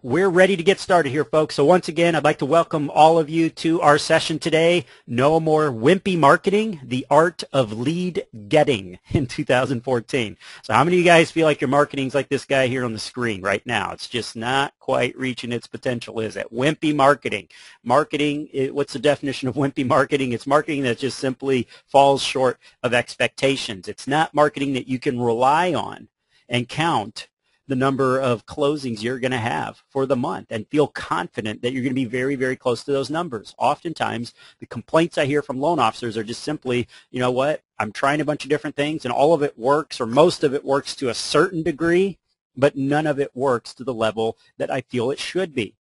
We're ready to get started here, folks. So once again, I'd like to welcome all of you to our session today. No more wimpy marketing, the art of lead getting in 2014. So how many of you guys feel like your marketing's like this guy here on the screen right now? It's just not quite reaching its potential, is it? Wimpy marketing. Marketing, what's the definition of wimpy marketing? It's marketing that just simply falls short of expectations. It's not marketing that you can rely on and count the number of closings you're going to have for the month and feel confident that you're going to be very, very close to those numbers. Oftentimes, the complaints I hear from loan officers are just simply, you know what, I'm trying a bunch of different things and all of it works, or most of it works to a certain degree, but none of it works to the level that I feel it should be.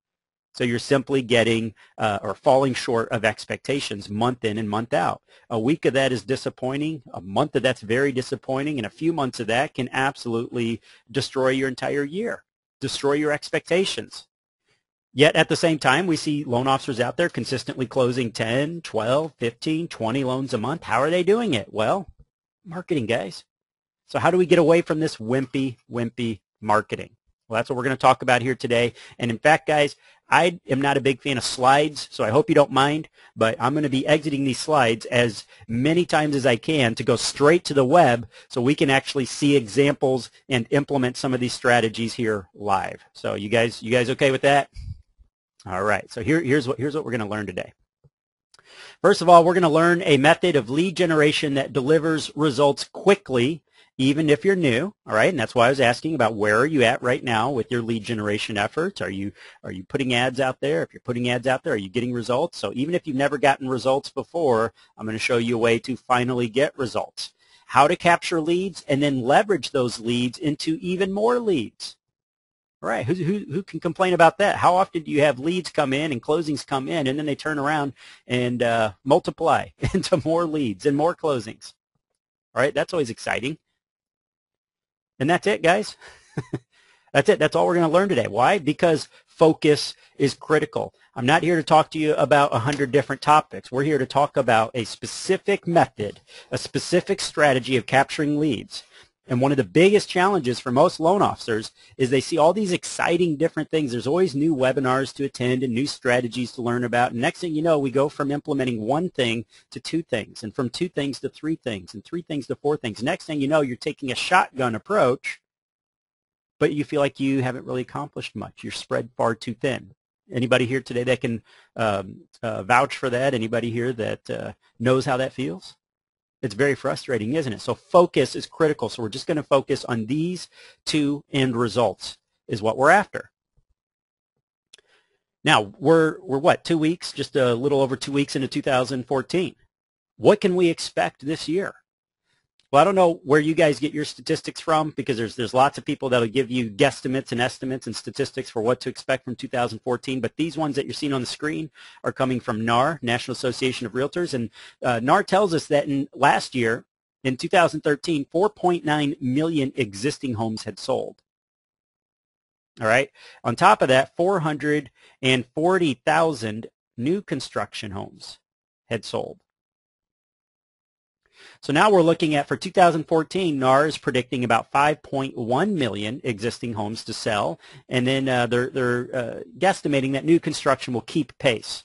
So you're simply getting or falling short of expectations month in and month out. A week of that is disappointing. A month of that's very disappointing. And a few months of that can absolutely destroy your entire year, destroy your expectations. Yet at the same time, we see loan officers out there consistently closing 10, 12, 15, 20 loans a month. How are they doing it? Well, marketing, guys. So how do we get away from this wimpy marketing? Well, that's what we're going to talk about here today. And in fact, guys, I am not a big fan of slides, so I hope you don't mind, but I'm going to be exiting these slides as many times as I can to go straight to the web so we can actually see examples and implement some of these strategies here live. So you guys okay with that? All right, so here's what we're going to learn today. First of all, we're going to learn a method of lead generation that delivers results quickly, even if you're new, all right? And that's why I was asking about where are you at right now with your lead generation efforts? Are you putting ads out there? If you're putting ads out there, are you getting results? So even if you've never gotten results before, I'm going to show you a way to finally get results. How to capture leads and then leverage those leads into even more leads. All right, who can complain about that? How often do you have leads come in and closings come in and then they turn around and multiply into more leads and more closings? All right, that's always exciting. And that's it, guys. That's it. That's all we're going to learn today. Why? Because focus is critical. I'm not here to talk to you about 100 different topics. We're here to talk about a specific method, a specific strategy of capturing leads. And one of the biggest challenges for most loan officers is they see all these exciting different things. There's always new webinars to attend and new strategies to learn about. And next thing you know, we go from implementing one thing to two things, and from two things to three things, and three things to four things. Next thing you know, you're taking a shotgun approach, but you feel like you haven't really accomplished much. You're spread far too thin. Anybody here today that can vouch for that? Anybody here that knows how that feels? It's very frustrating, isn't it? So focus is critical. So we're just going to focus on these two end results is what we're after. Now, we're what, 2 weeks, just a little over 2 weeks into 2014. What can we expect this year? Well, I don't know where you guys get your statistics from, because there's lots of people that will give you guesstimates and estimates and statistics for what to expect from 2014, but these ones that you're seeing on the screen are coming from NAR, National Association of Realtors, and NAR tells us that last year, in 2013, 4.9 million existing homes had sold. All right. On top of that, 440,000 new construction homes had sold. So now we're looking at, for 2014, NAR is predicting about 5.1 million existing homes to sell, and then they're guesstimating that new construction will keep pace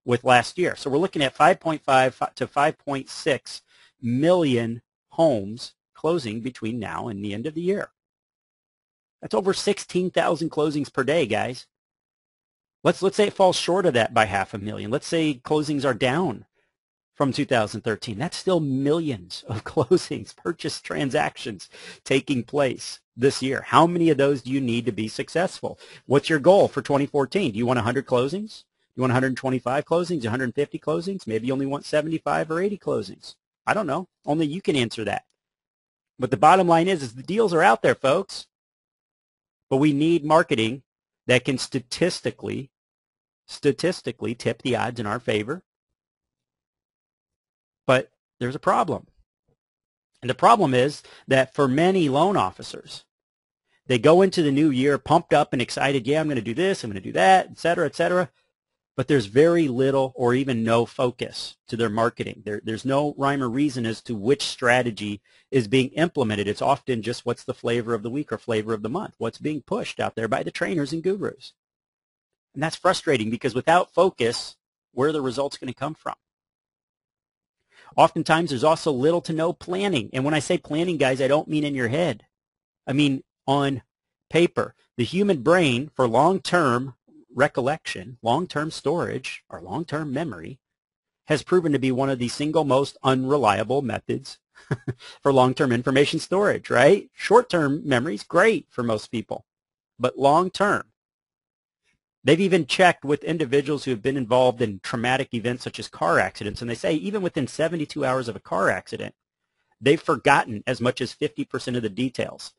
with last year. So we're looking at 5.5 to 5.6 million homes closing between now and the end of the year. That's over 16,000 closings per day, guys. Let's say it falls short of that by 500,000. Let's say closings are down from 2013. That's still millions of closings, purchase transactions taking place this year. How many of those do you need to be successful? What's your goal for 2014? Do you want 100 closings? Do you want 125 closings, 150 closings? Maybe you only want 75 or 80 closings. I don't know. Only you can answer that. But the bottom line is the deals are out there, folks. But we need marketing that can statistically tip the odds in our favor. But there's a problem. And the problem is that for many loan officers, they go into the new year pumped up and excited. Yeah, I'm going to do this, I'm going to do that, et cetera, et cetera. But there's very little or even no focus to their marketing. There's no rhyme or reason as to which strategy is being implemented. It's often just what's the flavor of the week or flavor of the month, what's being pushed out there by the trainers and gurus. And that's frustrating because without focus, where are the results going to come from? Oftentimes, there's also little to no planning. And when I say planning, guys, I don't mean in your head. I mean on paper. The human brain, for long-term recollection, long-term storage, or long-term memory, has proven to be one of the single most unreliable methods for long-term information storage, right? Short-term memory is great for most people, but long-term. They've even checked with individuals who have been involved in traumatic events such as car accidents, and they say even within 72 hours of a car accident, they've forgotten as much as 50% of the details,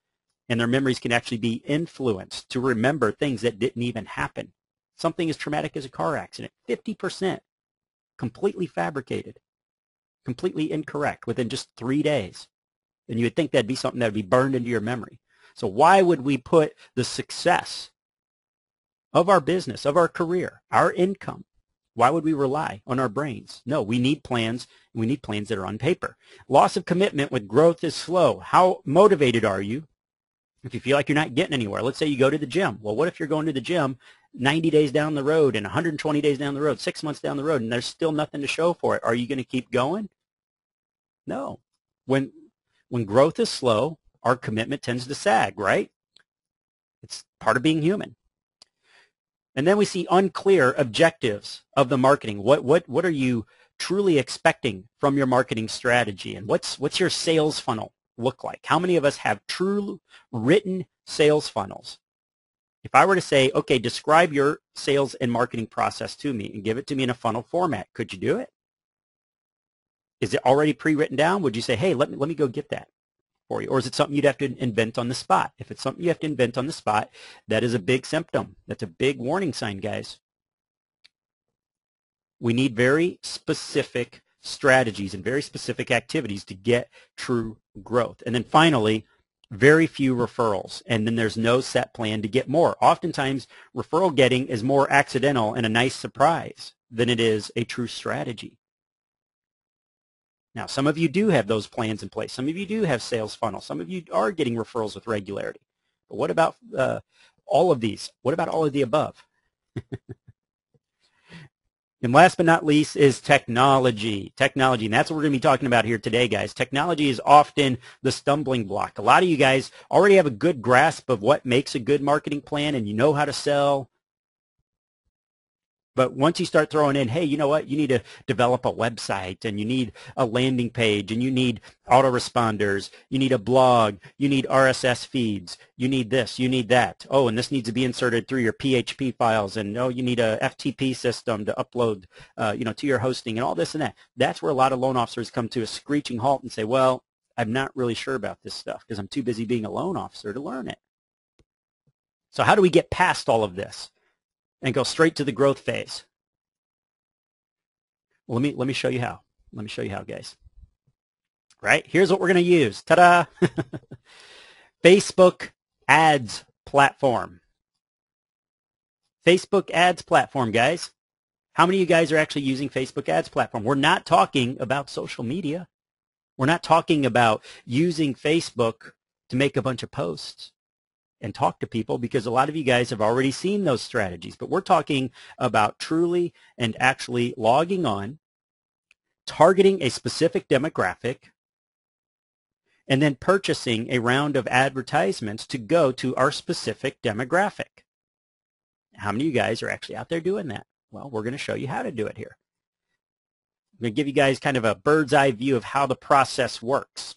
and their memories can actually be influenced to remember things that didn't even happen. Something as traumatic as a car accident, 50% completely fabricated, completely incorrect within just 3 days. And you would think that'd be something that would be burned into your memory. So why would we put the success of our business, of our career, our income, why would we rely on our brains? No, we need plans. We need plans that are on paper. Loss of commitment with growth is slow. How motivated are you if you feel like you're not getting anywhere? Let's say you go to the gym. Well, what if you're going to the gym 90 days down the road and 120 days down the road, 6 months down the road, and there's still nothing to show for it? Are you going to keep going? No. When growth is slow, our commitment tends to sag, right? It's part of being human. And then we see unclear objectives of the marketing. What are you truly expecting from your marketing strategy? And what's your sales funnel look like? How many of us have true written sales funnels? If I were to say, okay, describe your sales and marketing process to me and give it to me in a funnel format, could you do it? Is it already pre-written down? Would you say, hey, let me go get that for you? Or is it something you'd have to invent on the spot? If it's something you have to invent on the spot, that is a big symptom. That's a big warning sign, guys. We need very specific strategies and very specific activities to get true growth. And then finally, very few referrals. And then there's no set plan to get more. Oftentimes, referral getting is more accidental and a nice surprise than it is a true strategy. Now, some of you do have those plans in place. Some of you do have sales funnels. Some of you are getting referrals with regularity. But what about all of these? What about all of the above? And last but not least is technology. Technology, and that's what we're going to be talking about here today, guys. Technology is often the stumbling block. A lot of you guys already have a good grasp of what makes a good marketing plan, and you know how to sell. But once you start throwing in, hey, you know what? You need to develop a website, and you need a landing page, and you need autoresponders, you need a blog, you need RSS feeds, you need this, you need that. Oh, and this needs to be inserted through your PHP files, and oh, you need a FTP system to upload, to your hosting, and all this and that. That's where a lot of loan officers come to a screeching halt and say, well, I'm not really sure about this stuff because I'm too busy being a loan officer to learn it. So how do we get past all of this and go straight to the growth phase? Well, let me show you how. Let me show you how, guys. Right? Here's what we're going to use. Ta-da! Facebook ads platform. Facebook ads platform, guys. How many of you guys are actually using Facebook ads platform? We're not talking about social media. We're not talking about using Facebook to make a bunch of posts and talk to people, because a lot of you guys have already seen those strategies. But we're talking about truly and actually logging on, targeting a specific demographic, and then purchasing a round of advertisements to go to our specific demographic. How many of you guys are actually out there doing that? Well, we're going to show you how to do it here. I'm going to give you guys kind of a bird's eye view of how the process works.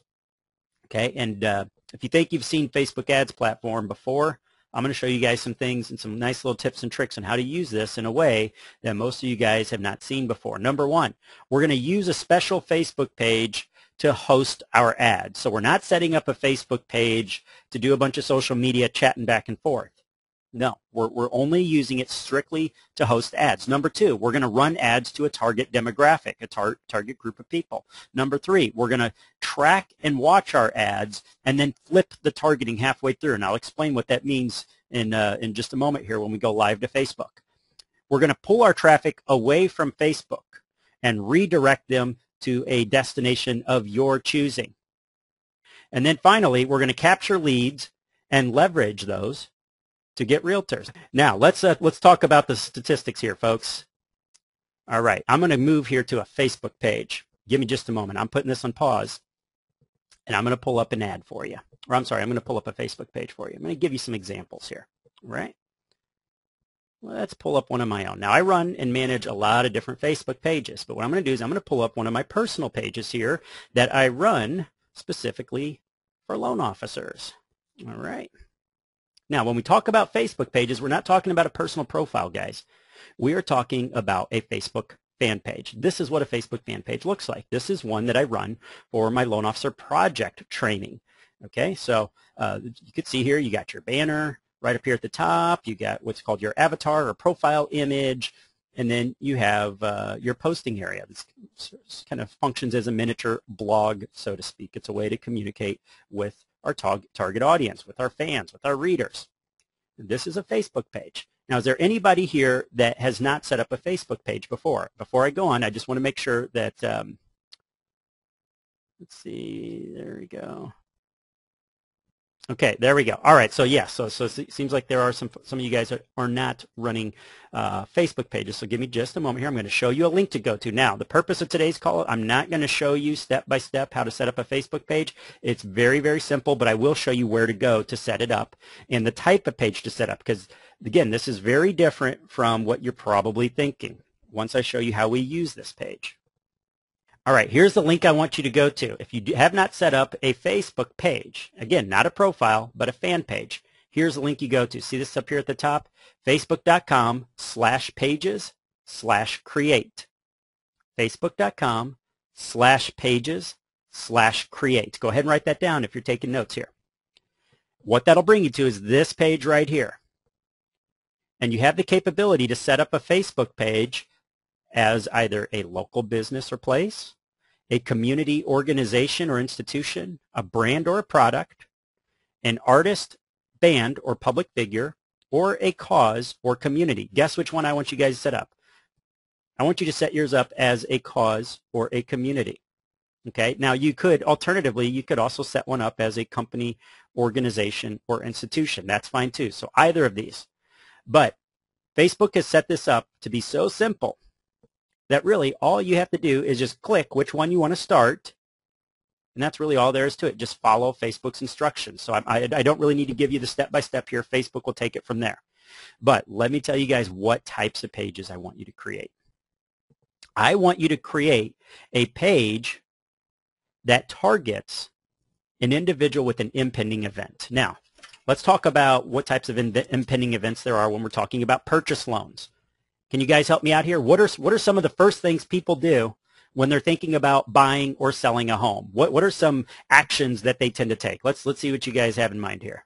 Okay, and if you think you've seen Facebook ads platform before, I'm going to show you guys some things and some nice little tips and tricks on how to use this in a way that most of you guys have not seen before. Number one, we're going to use a special Facebook page to host our ads. So we're not setting up a Facebook page to do a bunch of social media chatting back and forth. No, we're only using it strictly to host ads. Number two, we're going to run ads to a target demographic, a target group of people. Number three, we're going to track and watch our ads and then flip the targeting halfway through. And I'll explain what that means in just a moment here when we go live to Facebook. We're going to pull our traffic away from Facebook and redirect them to a destination of your choosing. And then finally, we're going to capture leads and leverage those to get realtors. Now, let's talk about the statistics here, folks. All right, I'm going to move here to a Facebook page. Give me just a moment. I'm putting this on pause, and I'm going to pull up an ad for you. Or I'm sorry, I'm going to pull up a Facebook page for you. I'm going to give you some examples here. All right? Let's pull up one of my own. Now, I run and manage a lot of different Facebook pages, but what I'm going to do is I'm going to pull up one of my personal pages here that I run specifically for loan officers. All right. Now, when we talk about Facebook pages, we're not talking about a personal profile, guys. We are talking about a Facebook fan page. This is what a Facebook fan page looks like. This is one that I run for my loan officer project training. Okay, so you can see here you got your banner right up here at the top. You got what's called your avatar or profile image, and then you have your posting area. This kind of functions as a miniature blog, so to speak. It's a way to communicate with our target audience, with our fans, with our readers. This is a Facebook page. Now, is there anybody here that has not set up a Facebook page before? Before I go on, I just want to make sure that, let's see, there we go. Okay, there we go. All right, so yes, so it seems like there are some of you guys are not running Facebook pages. So give me just a moment here. I'm going to show you a link to go to. Now, the purpose of today's call, I'm not going to show you step by step how to set up a Facebook page. It's very, very simple, but I will show you where to go to set it up and the type of page to set up, because again, this is very different from what you're probably thinking once I show you how we use this page. All right, here's the link I want you to go to. If you have not set up a Facebook page, again, not a profile, but a fan page, here's the link you go to. See this up here at the top? Facebook.com/pages/create. Facebook.com/pages/create. Go ahead and write that down if you're taking notes here. What that'll bring you to is this page right here. And you have the capability to set up a Facebook page as either a local business or place, a community organization or institution, a brand or a product, an artist, band, or public figure, or a cause or community. Guess which one I want you guys to set up? I want you to set yours up as a cause or a community. Okay, now you could, alternatively, you could also set one up as a company, organization, or institution. That's fine too. So either of these. But Facebook has set this up to be so simple that really all you have to do is just click which one you want to start, and that's really all there is to it. Just follow Facebook's instructions. So I don't really need to give you the step-by-step here. Facebook will take it from there. But let me tell you guys what types of pages I want you to create. I want you to create a page that targets an individual with an impending event. Now, let's talk about what types of impending events there are when we're talking about purchase loans. Can you guys help me out here? What are some of the first things people do when they're thinking about buying or selling a home? What are some actions that they tend to take? Let's see what you guys have in mind here.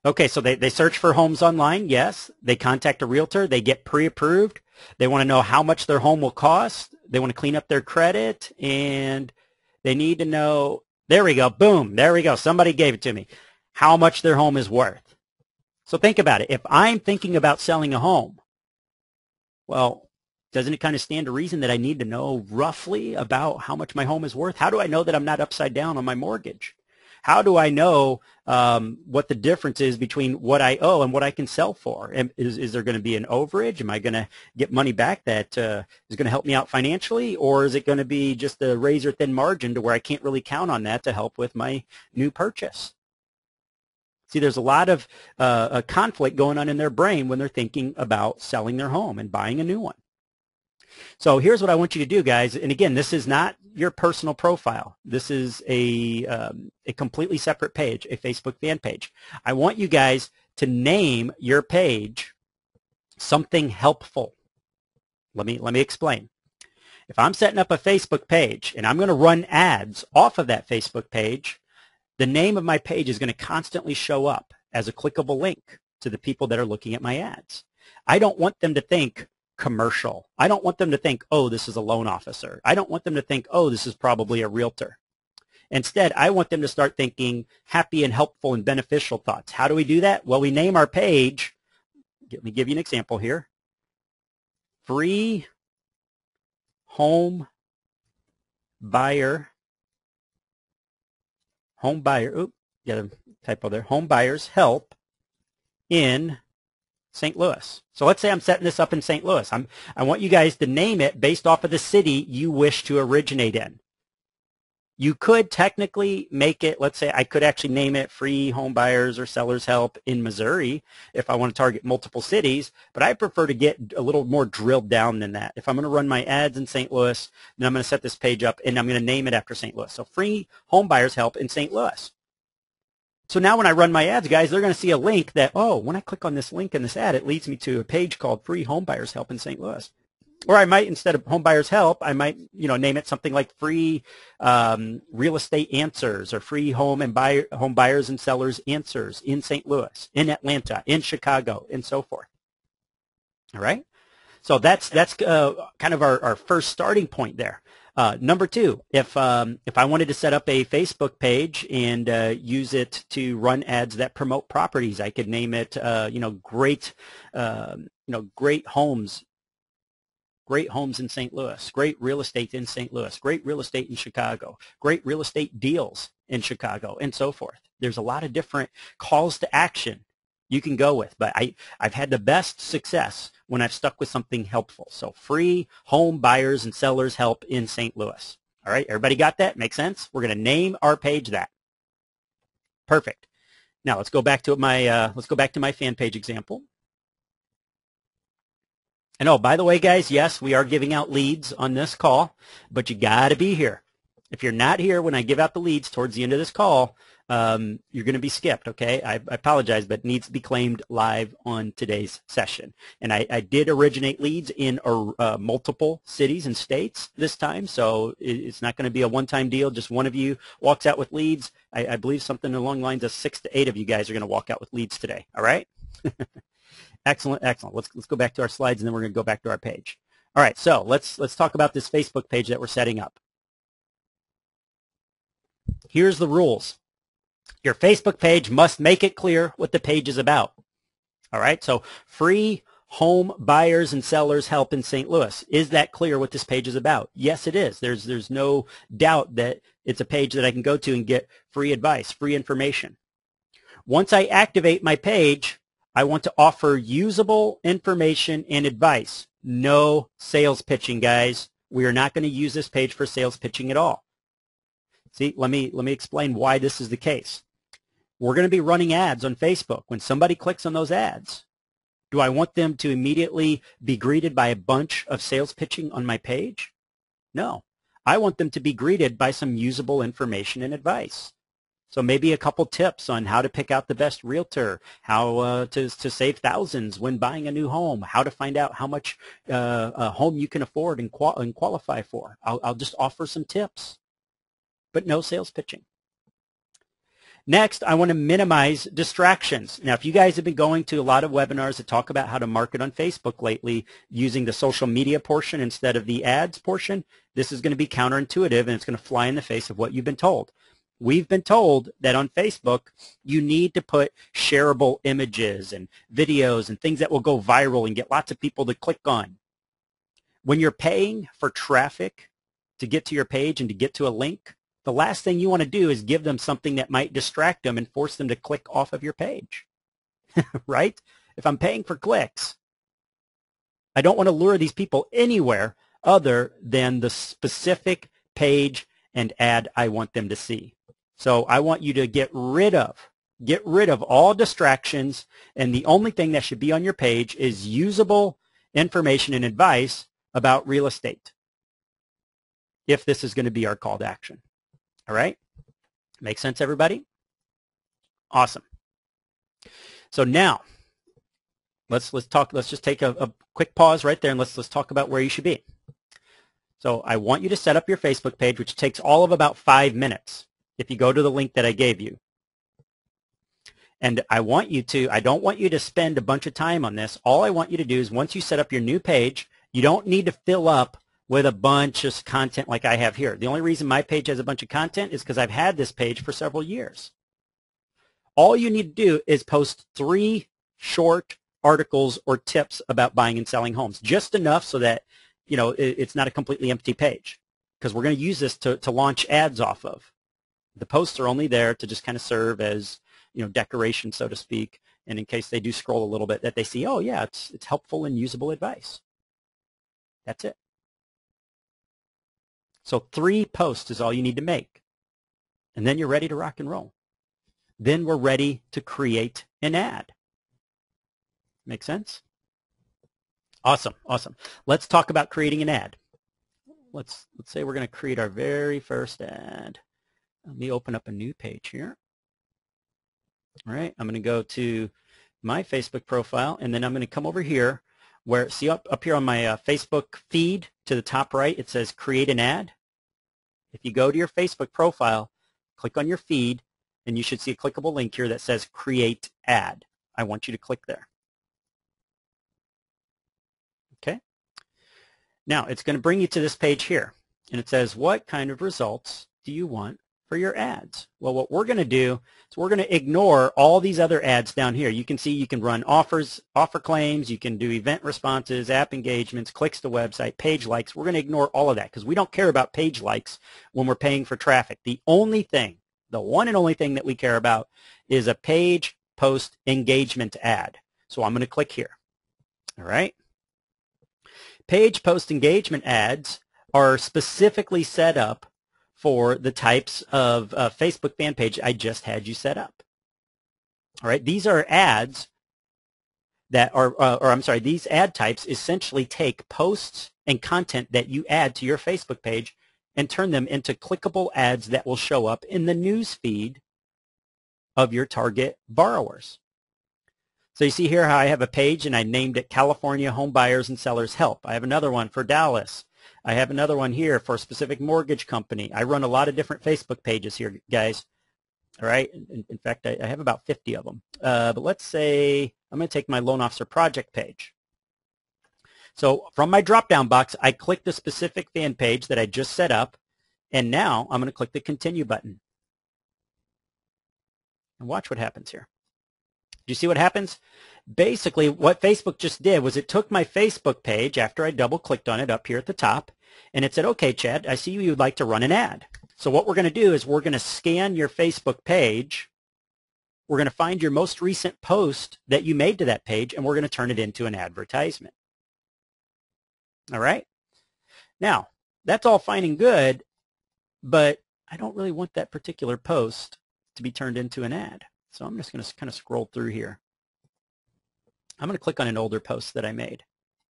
Okay, so they search for homes online, yes. They contact a realtor. They get pre-approved. They want to know how much their home will cost. They want to clean up their credit, and they need to know, there we go, boom, there we go. Somebody gave it to me, how much their home is worth. So think about it. If I'm thinking about selling a home, well, doesn't it kind of stand to reason that I need to know roughly about how much my home is worth? How do I know that I'm not upside down on my mortgage? How do I know what the difference is between what I owe and what I can sell for? Is there going to be an overage? Am I going to get money back that is going to help me out financially? Or is it going to be just a razor-thin margin to where I can't really count on that to help with my new purchase? See, there's a lot of a conflict going on in their brain when they're thinking about selling their home and buying a new one. So here's what I want you to do, guys. And again, this is not your personal profile. This is a completely separate page, a Facebook fan page. I want you guys to name your page something helpful. Let me explain. If I'm setting up a Facebook page and I'm going to run ads off of that Facebook page, the name of my page is going to constantly show up as a clickable link to the people that are looking at my ads. I don't want them to think commercial. I don't want them to think, oh, this is a loan officer. I don't want them to think, oh, this is probably a realtor. Instead, I want them to start thinking happy and helpful and beneficial thoughts. How do we do that? Well, we name our page. Let me give you an example here. Free home buyer. Home buyer, oops, got a typo there. Home buyers help in St. Louis. So let's say I'm setting this up in St. Louis. I want you guys to name it based off of the city you wish to originate in. You could technically make it, let's say I could actually name it Free Home Buyers or Sellers Help in Missouri if I want to target multiple cities, but I prefer to get a little more drilled down than that. If I'm going to run my ads in St. Louis, then I'm going to set this page up and I'm going to name it after St. Louis. So Free Home Buyers Help in St. Louis. So now when I run my ads, guys, they're going to see a link that, oh, when I click on this link in this ad, it leads me to a page called Free Home Buyers Help in St. Louis. Or I might, instead of Home Buyers Help, I might, name it something like Free Real Estate Answers or Free Home Buyers and Sellers Answers in St. Louis, in Atlanta, in Chicago, and so forth. All right? So that's kind of our first starting point there. Number two, if I wanted to set up a Facebook page and use it to run ads that promote properties, I could name it, great homes. Great homes in St. Louis, great real estate in St. Louis, great real estate in Chicago, great real estate deals in Chicago, and so forth. There's a lot of different calls to action you can go with, but I've had the best success when I've stuck with something helpful. So Free Home Buyers and Sellers Help in St. Louis. All right, everybody got that? Make sense? We're going to name our page that. Perfect. Now let's go back to my fan page example. And oh, by the way, guys, yes, we are giving out leads on this call, but you got to be here. If you're not here when I give out the leads towards the end of this call, you're going to be skipped, okay? I apologize, but it needs to be claimed live on today's session. And I did originate leads in multiple cities and states this time, so it's not going to be a one-time deal. Just one of you walks out with leads. I believe something along the lines of 6 to 8 of you guys are going to walk out with leads today, all right? Excellent, excellent. Let's go back to our slides, and then we're going to go back to our page. All right, so let's talk about this Facebook page that we're setting up. Here's the rules. Your Facebook page must make it clear what the page is about. All right, so Free Home Buyers and Sellers Help in St. Louis. Is that clear what this page is about? Yes, it is. There's no doubt that it's a page that I can go to and get free advice, free information. Once I activate my page, I want to offer usable information and advice. No sales pitching, guys. We are not going to use this page for sales pitching at all. See, let me explain why this is the case. We're going to be running ads on Facebook. When somebody clicks on those ads, do I want them to immediately be greeted by a bunch of sales pitching on my page? No. I want them to be greeted by some usable information and advice. So maybe a couple tips on how to pick out the best realtor, how to save thousands when buying a new home, how to find out how much a home you can afford and qualify for. I'll just offer some tips, but no sales pitching. Next, I want to minimize distractions. Now, if you guys have been going to a lot of webinars that talk about how to market on Facebook lately using the social media portion instead of the ads portion, this is going to be counterintuitive and it's going to fly in the face of what you've been told. We've been told that on Facebook, you need to put shareable images and videos and things that will go viral and get lots of people to click on. When you're paying for traffic to get to your page and to get to a link, the last thing you want to do is give them something that might distract them and force them to click off of your page, right? If I'm paying for clicks, I don't want to lure these people anywhere other than the specific page and ad I want them to see. So I want you to get rid of all distractions, and the only thing that should be on your page is usable information and advice about real estate, if this is going to be our call to action. All right? Make sense, everybody? Awesome. So now, let's just take a quick pause right there, and let's talk about where you should be. So I want you to set up your Facebook page, which takes all of about 5 minutes if you go to the link that I gave you. And I don't want you to spend a bunch of time on this. All I want you to do is once you set up your new page, you don't need to fill up with a bunch of content like I have here. The only reason my page has a bunch of content is because I've had this page for several years. All you need to do is post 3 short articles or tips about buying and selling homes, just enough so that it's not a completely empty page, because we're going to use this to launch ads off of. The posts are only there to just kind of serve as decoration, so to speak, And in case they do scroll a little bit, that they see, oh yeah, it's helpful and usable advice. That's it. So 3 posts is all you need to make. And then you're ready to rock and roll. Then we're ready to create an ad. Make sense? Awesome, awesome. Let's talk about creating an ad. Let's say we're going to create our very first ad. Let me open up a new page here. All right, I'm going to go to my Facebook profile, and then I'm going to come over here where, see up here on my Facebook feed to the top right, it says create an ad. If you go to your Facebook profile, click on your feed, and you should see a clickable link here that says create ad. I want you to click there. Okay. Now, it's going to bring you to this page here, and it says, what kind of results do you want for your ads? Well, what we're going to do is we're going to ignore all these other ads down here. You can see you can run offers, offer claims, you can do event responses, app engagements, clicks to website, page likes. We're going to ignore all of that because we don't care about page likes when we're paying for traffic. The only thing, the one and only thing that we care about is a page post engagement ad. So I'm going to click here. All right. Page post engagement ads are specifically set up for the types of Facebook fan page I just had you set up. All right, these are ads that are, or I'm sorry, these ad types essentially take posts and content that you add to your Facebook page and turn them into clickable ads that will show up in the news feed of your target borrowers. So you see here how I have a page and I named it California Home Buyers and Sellers Help. I have another one for Dallas. I have another one here for a specific mortgage company. I run a lot of different Facebook pages here, guys. All right. In fact, I have about 50 of them. But let's say I'm going to take my loan officer project page. So from my drop-down box, I click the specific fan page that I just set up, and now I'm going to click the continue button. And watch what happens here. Do you see what happens? Basically, what Facebook just did was it took my Facebook page after I double-clicked on it up here at the top, and it said, okay, Chad, I see you would like to run an ad. So what we're going to do is we're going to scan your Facebook page. We're going to find your most recent post that you made to that page, and we're going to turn it into an advertisement. All right? Now, that's all fine and good, but I don't really want that particular post to be turned into an ad. So I'm just going to kind of scroll through here. I'm going to click on an older post that I made.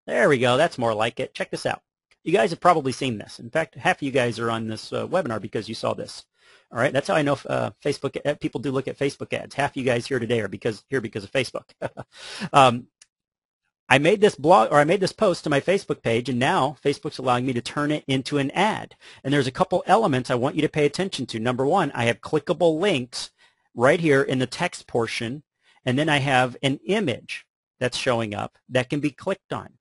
There we go. That's more like it. Check this out. You guys have probably seen this. In fact, half of you guys are on this webinar because you saw this. All right. That's how I know Facebook people do look at Facebook ads. Half of you guys here today are because of Facebook. I made this blog, or I made this post to my Facebook page, and now Facebook's allowing me to turn it into an ad. And there's a couple elements I want you to pay attention to. Number one, I have clickable links right here in the text portion, and then I have an image that's showing up that can be clicked on.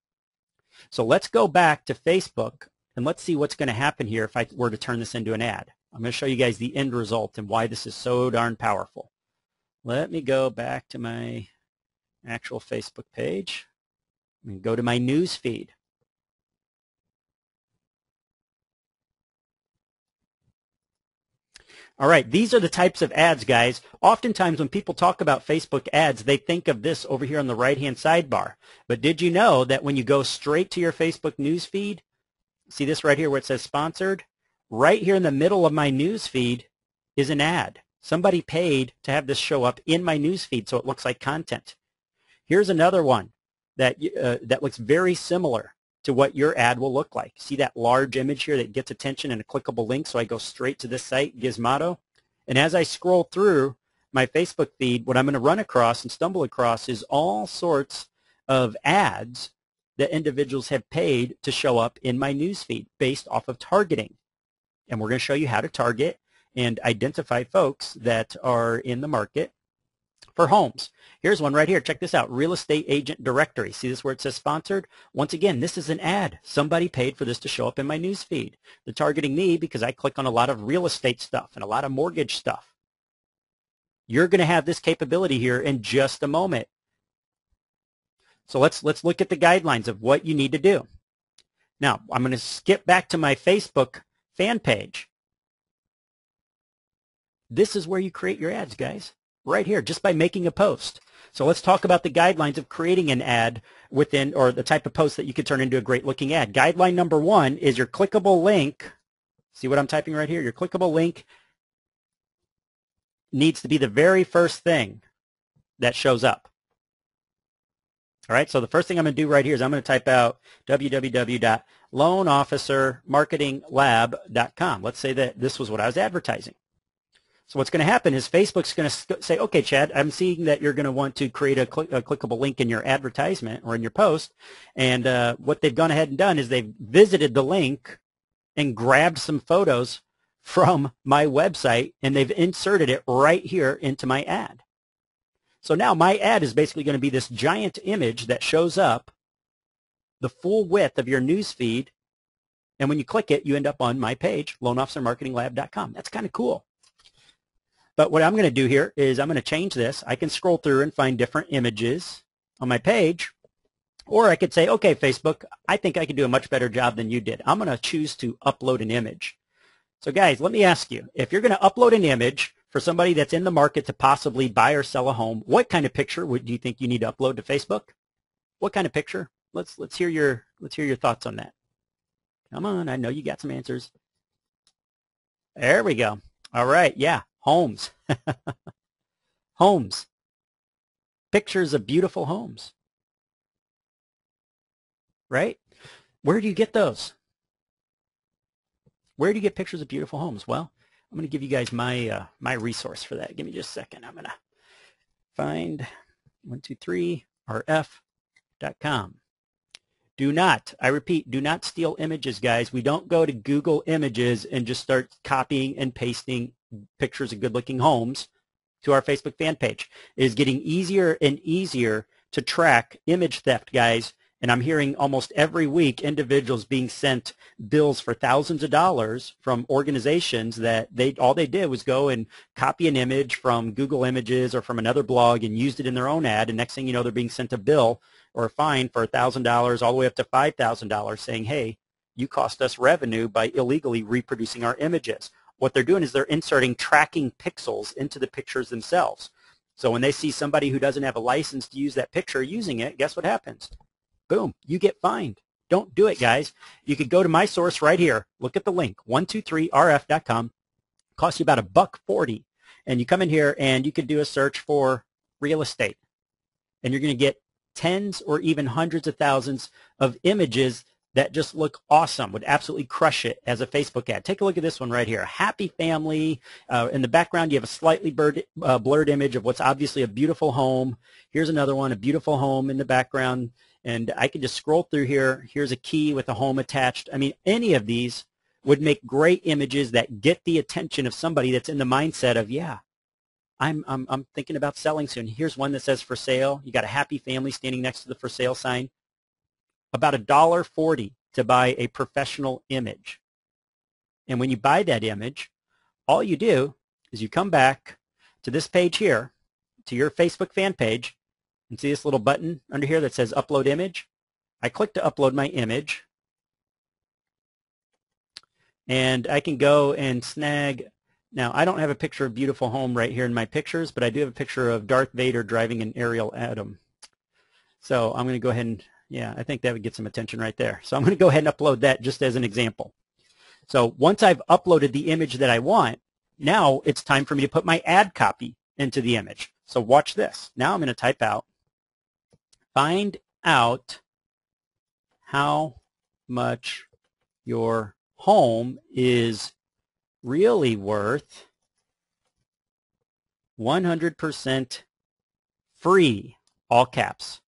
So let's go back to Facebook, and let's see what's going to happen here if I were to turn this into an ad. I'm going to show you guys the end result and why this is so darn powerful. Let me go back to my actual Facebook page and go to my news feed. All right, these are the types of ads, guys. Oftentimes when people talk about Facebook ads, they think of this over here on the right-hand sidebar. But did you know that when you go straight to your Facebook news feed, see this right here where it says sponsored? Right here in the middle of my news feed is an ad. Somebody paid to have this show up in my news feed so it looks like content. Here's another one that looks very similar to what your ad will look like. See that large image here that gets attention and a clickable link, so I go straight to this site, Gizmodo. And as I scroll through my Facebook feed, what I'm going to run across and stumble across is all sorts of ads that individuals have paid to show up in my news feed based off of targeting. And we're going to show you how to target and identify folks that are in the market for homes. Here's one right here. Check this out. Real estate agent directory. See this where it says sponsored? Once again, this is an ad. Somebody paid for this to show up in my news feed. They're targeting me because I click on a lot of real estate stuff and a lot of mortgage stuff. You're going to have this capability here in just a moment. So let's look at the guidelines of what you need to do. Now, I'm going to skip back to my Facebook fan page. This is where you create your ads, guys. right here just by making a post. So let's talk about the guidelines of creating an ad within, or the type of post that you could turn into a great looking ad. Guideline number 1 is your clickable link. See what I'm typing right here? Your clickable link needs to be the very first thing that shows up. All right, so the first thing I'm going to do right here is I'm going to type out www.loanofficermarketinglab.com. Let's say that this was what I was advertising. So what's going to happen is Facebook's going to say, okay, Chad, I'm seeing that you're going to want to create a clickable link in your advertisement or in your post. And what they've gone ahead and done is they've visited the link and grabbed some photos from my website, and they've inserted it right here into my ad. So now my ad is basically going to be this giant image that shows up the full width of your news feed, and when you click it, you end up on my page, loanofficermarketinglab.com. That's kind of cool. But what I'm going to do here is I'm going to change this. I can scroll through and find different images on my page, or I could say, okay, Facebook, I think I can do a much better job than you did. I'm going to choose to upload an image. So guys, let me ask you, if you're going to upload an image for somebody that's in the market to possibly buy or sell a home, what kind of picture do you think you need to upload to Facebook? What kind of picture? Let's hear your thoughts on that. Come on, I know you got some answers. There we go. All right, yeah, homes. Homes. Pictures of beautiful homes. Right? Where do you get those? Where do you get pictures of beautiful homes? Well, I'm going to give you guys my my resource for that. Give me just a second. I'm going to find 123rf.com. Do not, I repeat, do not steal images, guys. We don't go to Google Images and just start copying and pasting pictures of good-looking homes to our Facebook fan page. It is getting easier and easier to track image theft, guys. And I'm hearing almost every week individuals being sent bills for thousands of dollars from organizations that all they did was go and copy an image from Google Images or from another blog and used it in their own ad. And next thing you know, they're being sent a bill or a fine for $1,000 all the way up to $5,000 saying, hey, you cost us revenue by illegally reproducing our images. What they're doing is they're inserting tracking pixels into the pictures themselves. So when they see somebody who doesn't have a license to use that picture using it, guess what happens? Boom, you get fined. Don't do it, guys. You could go to my source right here. Look at the link, 123rf.com. Costs you about $1.40. And you come in here and you could do a search for real estate. And you're going to get tens or even hundreds of thousands of images that just look awesome, would absolutely crush it as a Facebook ad. Take a look at this one right here. Happy family. In the background, you have a slightly blurred image of what's obviously a beautiful home. Here's another one, a beautiful home in the background. And I can just scroll through here. Here's a key with a home attached. I mean, any of these would make great images that get the attention of somebody that's in the mindset of, yeah, I'm thinking about selling soon. Here's one that says for sale. You got a happy family standing next to the for sale sign. About $1.40 to buy a professional image. And when you buy that image, all you do is you come back to this page here, to your Facebook fan page, and see this little button under here that says upload image. I click to upload my image, and I can go and snag. Now, I don't have a picture of a beautiful home right here in my pictures, but I do have a picture of Darth Vader driving an aerial atom. So I'm going to go ahead and, yeah, I think that would get some attention right there. So I'm going to go ahead and upload that just as an example. So once I've uploaded the image that I want, now it's time for me to put my ad copy into the image. So watch this. Now I'm going to type out, find out how much your home is really worth 100% free, all caps.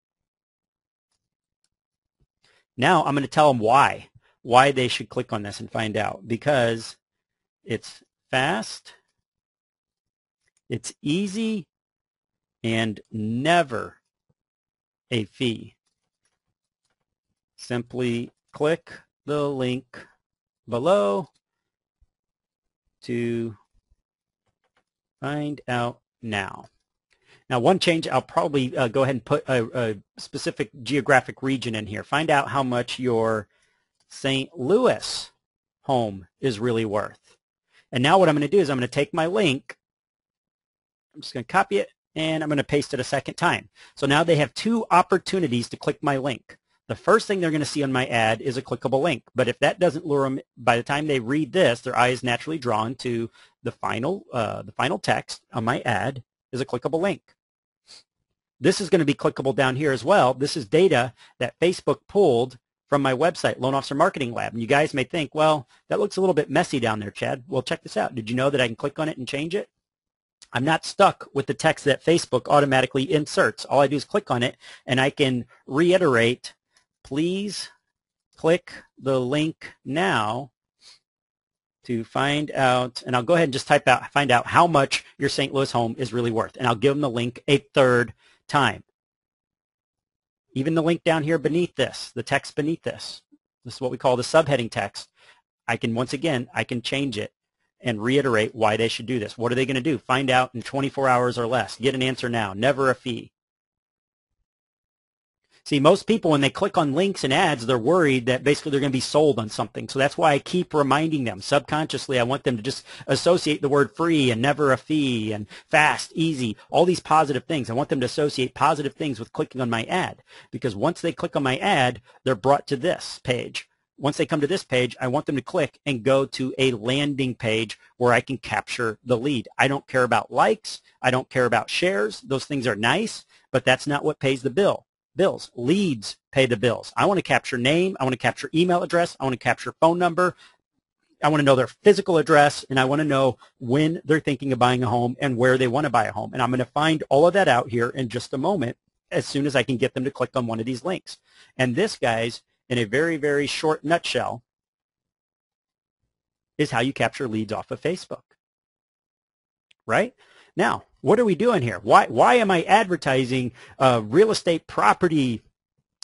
Now I'm going to tell them why they should click on this and find out. Because it's fast, it's easy, and never a fee. Simply click the link below to find out now. Now, one change, I'll probably go ahead and put a specific geographic region in here. Find out how much your St. Louis home is really worth. And now what I'm going to do is I'm going to take my link I'm just going to copy it, and I'm going to paste it a second time. So now they have two opportunities to click my link. The first thing they're going to see on my ad is a clickable link. But if that doesn't lure them, by the time they read this, their eye is naturally drawn to the final text on my ad is a clickable link. This is going to be clickable down here as well. This is data that Facebook pulled from my website, Loan Officer Marketing Lab. And you guys may think, well, that looks a little bit messy down there, Chad. Well, check this out. Did you know that I can click on it and change it? I'm not stuck with the text that Facebook automatically inserts. All I do is click on it, and I can reiterate, please click the link now to find out, and I'll go ahead and just find out how much your St. Louis home is really worth. And I'll give them the link a third time. Even the link down here beneath this, the text beneath this. This is what we call the subheading text. I can, once again, I can change it and reiterate why they should do this. What are they going to do? Find out in 24 hours or less. Get an answer now. Never a fee. See, most people, when they click on links and ads, they're worried that basically they're going to be sold on something. So that's why I keep reminding them. Subconsciously, I want them to just associate the word free and never a fee and fast, easy, all these positive things. I want them to associate positive things with clicking on my ad, because once they click on my ad, they're brought to this page. Once they come to this page, I want them to click and go to a landing page where I can capture the lead. I don't care about likes. I don't care about shares. Those things are nice, but that's not what pays the bills. Leads pay the bills. I want to capture name. I want to capture email address. I want to capture phone number. I want to know their physical address, and I want to know when they're thinking of buying a home and where they want to buy a home. And I'm going to find all of that out here in just a moment as soon as I can get them to click on one of these links. And this, guys, in a very, very short nutshell, is how you capture leads off of Facebook. Right? Now, what are we doing here? Why am I advertising real estate property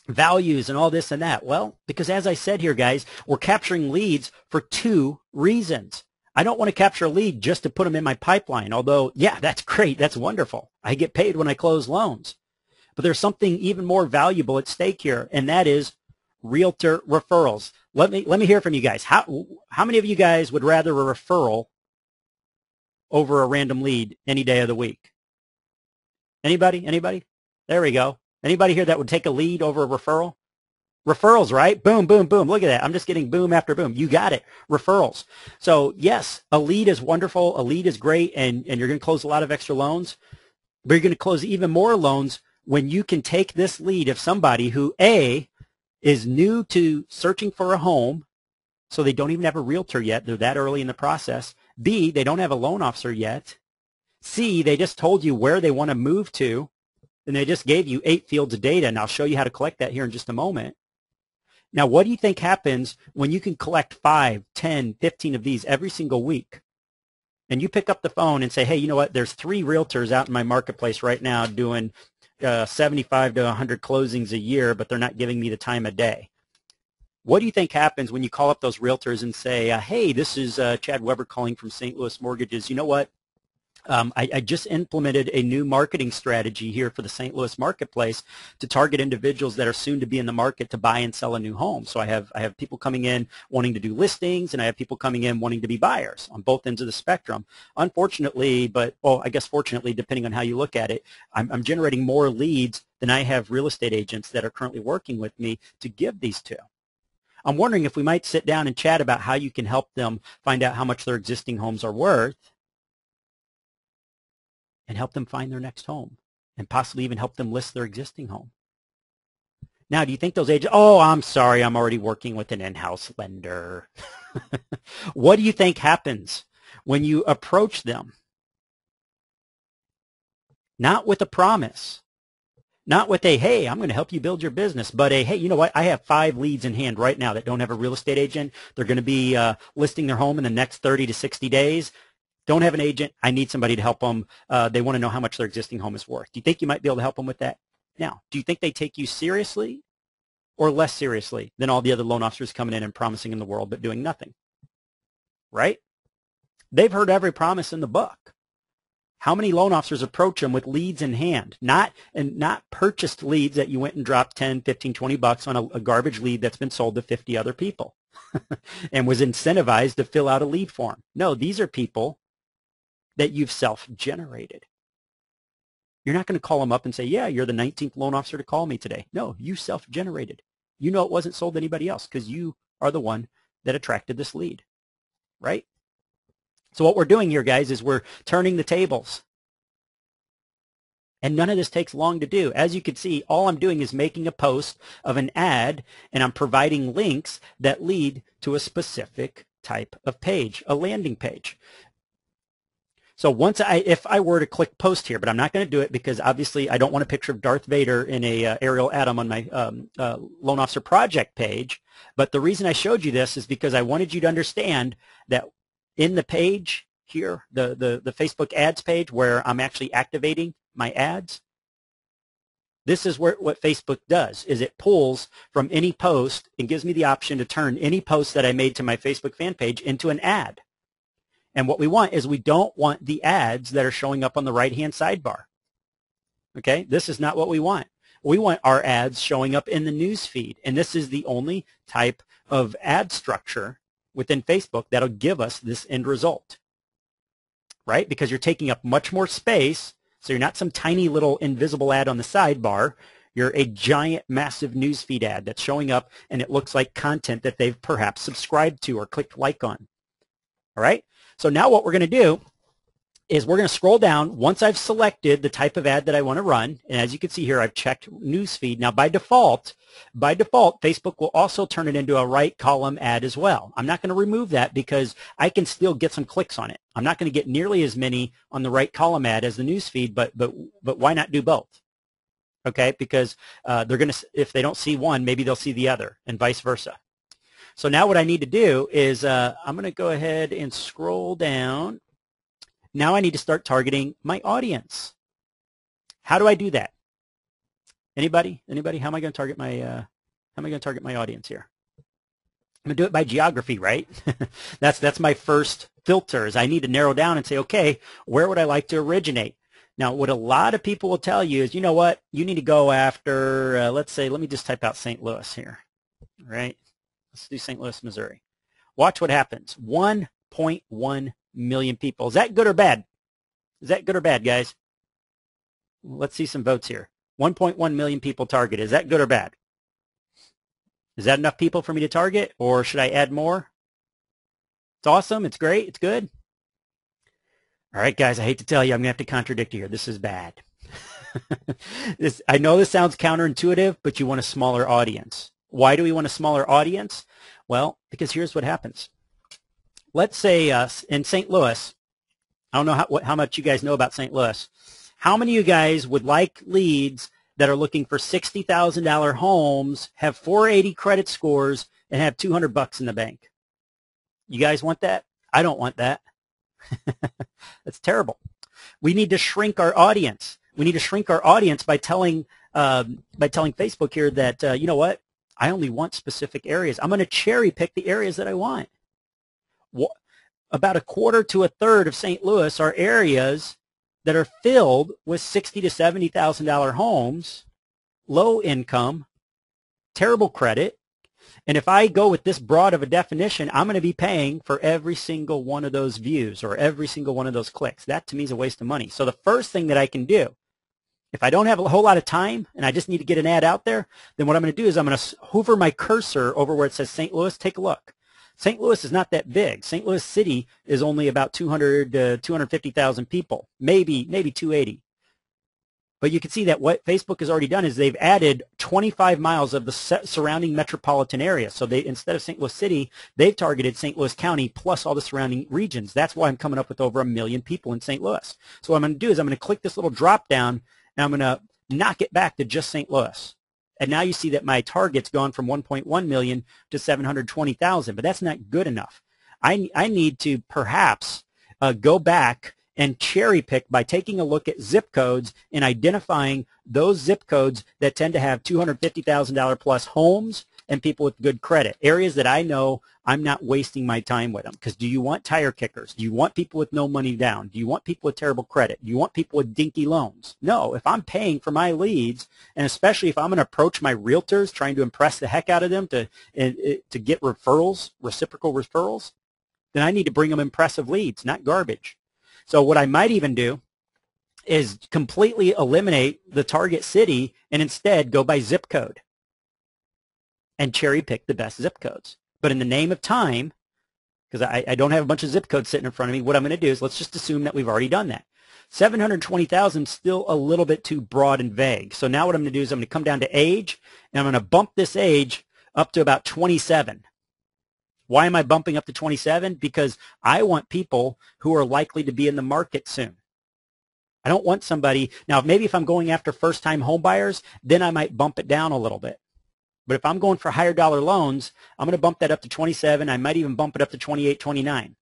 values and all this and that? Well, because as I said here, guys, we're capturing leads for two reasons. I don't want to capture a lead just to put them in my pipeline, although, yeah, that's great. That's wonderful. I get paid when I close loans. But there's something even more valuable at stake here, and that is realtor referrals. Let me hear from you guys. How many of you guys would rather a referral over a random lead any day of the week? Anybody? Anybody? There we go. Anybody here that would take a lead over a referral? Referrals, right? Boom, boom, boom. Look at that. I'm just getting boom after boom. You got it. Referrals. So yes, a lead is wonderful. A lead is great, and you're going to close a lot of extra loans, but you're going to close even more loans when you can take this lead of somebody who, A, is new to searching for a home, so they don't even have a realtor yet. They're that early in the process. B, they don't have a loan officer yet. C, they just told you where they want to move to, and they just gave you 8 fields of data, and I'll show you how to collect that here in just a moment. Now, what do you think happens when you can collect 5, 10, 15 of these every single week? And you pick up the phone and say, hey, you know what? There's 3 realtors out in my marketplace right now doing 75 to 100 closings a year, but they're not giving me the time of day. What do you think happens when you call up those realtors and say, hey, this is Chad Weber calling from St. Louis Mortgages. You know what? I just implemented a new marketing strategy here for the St. Louis marketplace to target individuals that are soon to be in the market to buy and sell a new home. So I have people coming in wanting to do listings, and I have people coming in wanting to be buyers on both ends of the spectrum. Unfortunately, I guess fortunately, depending on how you look at it, I'm generating more leads than I have real estate agents that are currently working with me to give these to. I'm wondering if we might sit down and chat about how you can help them find out how much their existing homes are worth and help them find their next home and possibly even help them list their existing home. Now, do you think those agents, oh, I'm sorry, I'm already working with an in-house lender. What do you think happens when you approach them? Not with a promise. Not with a, hey, I'm going to help you build your business, but a, hey, you know what? I have 5 leads in hand right now that don't have a real estate agent. They're going to be listing their home in the next 30 to 60 days. Don't have an agent. I need somebody to help them. They want to know how much their existing home is worth. Do you think you might be able to help them with that? Now, do you think they take you seriously or less seriously than all the other loan officers coming in and promising in the world but doing nothing? Right? They've heard every promise in the book. How many loan officers approach them with leads in hand, not purchased leads that you went and dropped 10, 15, 20 bucks on a garbage lead that's been sold to 50 other people and was incentivized to fill out a lead form? No, these are people that you've self-generated. You're not going to call them up and say, yeah, you're the 19th loan officer to call me today. No, you self-generated. You know it wasn't sold to anybody else because you are the one that attracted this lead, right? So what we're doing here, guys, is we're turning the tables. And none of this takes long to do. As you can see, all I'm doing is making a post of an ad, and I'm providing links that lead to a specific type of page, a landing page. So if I were to click post here, but I'm not going to do it because obviously I don't want a picture of Darth Vader in a aerial atom on my loan officer project page. But the reason I showed you this is because I wanted you to understand that in the page here, the Facebook ads page where I'm actually activating my ads, this is what Facebook does, is it pulls from any post and gives me the option to turn any post that I made to my Facebook fan page into an ad. And what we want is we don't want the ads that are showing up on the right-hand sidebar. Okay, this is not what we want. We want our ads showing up in the news feed, and this is the only type of ad structure within Facebook that'll give us this end result, right? Because you're taking up much more space, so you're not some tiny little invisible ad on the sidebar. You're a giant, massive news feed ad that's showing up, and it looks like content that they've perhaps subscribed to or clicked like on. All right? So now what we're going to do is we're going to scroll down. Once I've selected the type of ad that I want to run, and as you can see here, I've checked newsfeed. Now, by default, Facebook will also turn it into a right column ad as well. I'm not going to remove that because I can still get some clicks on it. I'm not going to get nearly as many on the right column ad as the newsfeed, but why not do both? Okay, because they're going to, if they don't see one, maybe they'll see the other, and vice versa. So now what I need to do is I'm going to go ahead and scroll down. Now I need to start targeting my audience. How do I do that? Anybody? Anybody? How am I going to target my audience here? I'm going to do it by geography, right? That's my first filter, is I need to narrow down and say, okay, where would I like to originate? Now, what a lot of people will tell you is, you know what? You need to go after, let's say, let me just type out St. Louis here, right? Let's do St. Louis, Missouri. Watch what happens. 1.1 million people. Is that good or bad? Is that good or bad, guys? Let's see some votes here. 1.1 million people targeted. Is that good or bad? Is that enough people for me to target, or should I add more? It's awesome. It's great. It's good. All right, guys, I hate to tell you, I'm going to have to contradict you here. This is bad. I know this sounds counterintuitive, but you want a smaller audience. Why do we want a smaller audience? Well, because here's what happens. Let's say in St. Louis, I don't know how much you guys know about St. Louis. How many of you guys would like leads that are looking for $60,000 homes, have 480 credit scores, and have $200 in the bank? You guys want that? I don't want that. That's terrible. We need to shrink our audience. We need to shrink our audience by telling Facebook here that, you know what? I only want specific areas. I'm going to cherry pick the areas that I want. About a quarter to a third of St. Louis are areas that are filled with $60,000 to $70,000 homes, low income, terrible credit. And if I go with this broad of a definition, I'm going to be paying for every single one of those views or every single one of those clicks. That to me is a waste of money. So the first thing that I can do, if I don't have a whole lot of time and I just need to get an ad out there, then what I'm going to do is I'm going to hover my cursor over where it says St. Louis. Take a look. St. Louis is not that big. St. Louis City is only about 200 to 250,000 people, maybe 280. But you can see that what Facebook has already done is they've added 25 miles of the surrounding metropolitan area. So they, instead of St. Louis City, they've targeted St. Louis County plus all the surrounding regions. That's why I'm coming up with over 1 million people in St. Louis. So what I'm going to do is I'm going to click this little drop down, and I'm going to knock it back to just St. Louis. And now you see that my target's gone from 1.1 million to 720,000, but that's not good enough. I need to perhaps go back and cherry pick by taking a look at zip codes and identifying those zip codes that tend to have $250,000 plus homes and people with good credit, areas that I know I'm not wasting my time with them. Because do you want tire kickers? Do you want people with no money down? Do you want people with terrible credit? Do you want people with dinky loans? No. If I'm paying for my leads, and especially if I'm going to approach my realtors trying to impress the heck out of them to get referrals, reciprocal referrals, then I need to bring them impressive leads, not garbage. So what I might even do is completely eliminate the target city and instead go by zip code and cherry pick the best zip codes. But in the name of time, because I don't have a bunch of zip codes sitting in front of me, what I'm going to do is let's just assume that we've already done that. 720,000 still a little bit too broad and vague. So now what I'm going to do is I'm going to come down to age, and I'm going to bump this age up to about 27. Why am I bumping up to 27? Because I want people who are likely to be in the market soon. I don't want somebody, now maybe if I'm going after first-time home buyers, then I might bump it down a little bit. But if I'm going for higher dollar loans, I'm going to bump that up to 27. I might even bump it up to 28, 29.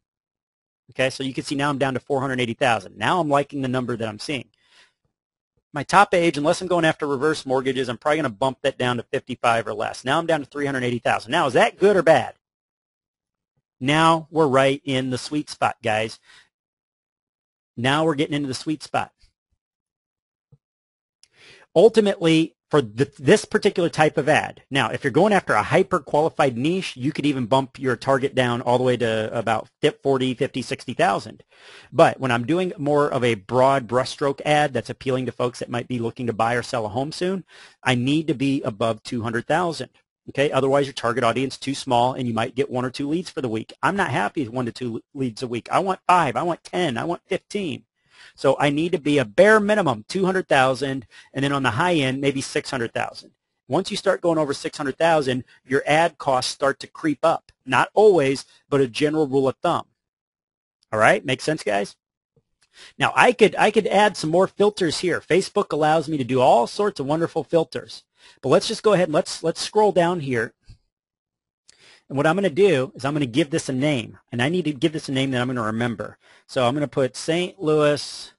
Okay, so you can see now I'm down to 480,000. Now I'm liking the number that I'm seeing. My top age, unless I'm going after reverse mortgages, I'm probably going to bump that down to 55 or less. Now I'm down to 380,000. Now, is that good or bad? Now we're right in the sweet spot, guys. Now we're getting into the sweet spot. Ultimately, for this particular type of ad, now if you're going after a hyper-qualified niche, you could even bump your target down all the way to about 40, 50, 60,000. But when I'm doing more of a broad brushstroke ad that's appealing to folks that might be looking to buy or sell a home soon, I need to be above 200,000. Okay, otherwise your target audience is too small and you might get 1 or 2 leads for the week. I'm not happy with 1 to 2 leads a week. I want 5, I want 10, I want 15. So I need to be a bare minimum 200,000, and then on the high end maybe 600,000. Once you start going over 600,000, your ad costs start to creep up. Not always, but a general rule of thumb. All right, makes sense, guys? Now I could add some more filters here. Facebook allows me to do all sorts of wonderful filters. But let's just go ahead and let's scroll down here. And what I'm going to do is I'm going to give this a name. And I need to give this a name that I'm going to remember. So I'm going to put St. Louis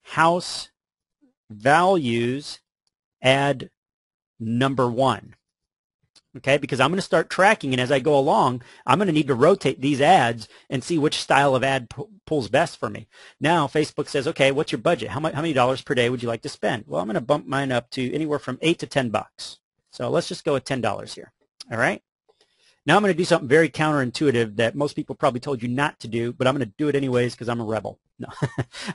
House Values Ad Number 1. Okay, because I'm going to start tracking, and as I go along, I'm going to need to rotate these ads and see which style of ad pulls best for me. Now, Facebook says, okay, what's your budget? How many dollars per day would you like to spend? Well, I'm going to bump mine up to anywhere from $8 to $10. So let's just go with $10 here. All right. Now I'm going to do something very counterintuitive that most people probably told you not to do, but I'm going to do it anyways because I'm a rebel. No,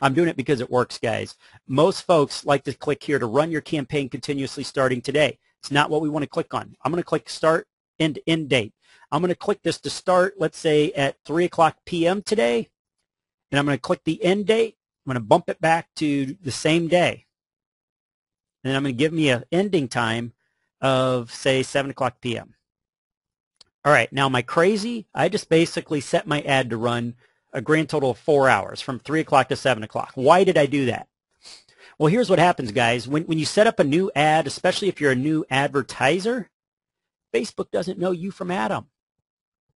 I'm doing it because it works, guys. Most folks like to click here to run your campaign continuously starting today. It's not what we want to click on. I'm going to click start and end date. I'm going to click this to start, let's say, at 3 o'clock p.m. today, and I'm going to click the end date. I'm going to bump it back to the same day, and then I'm going to give me an ending time of, say, 7 o'clock p.m. All right, now am I crazy? I just basically set my ad to run a grand total of 4 hours, from 3 o'clock to 7 o'clock. Why did I do that? Well, here's what happens, guys. When you set up a new ad, especially if you're a new advertiser, Facebook doesn't know you from Adam.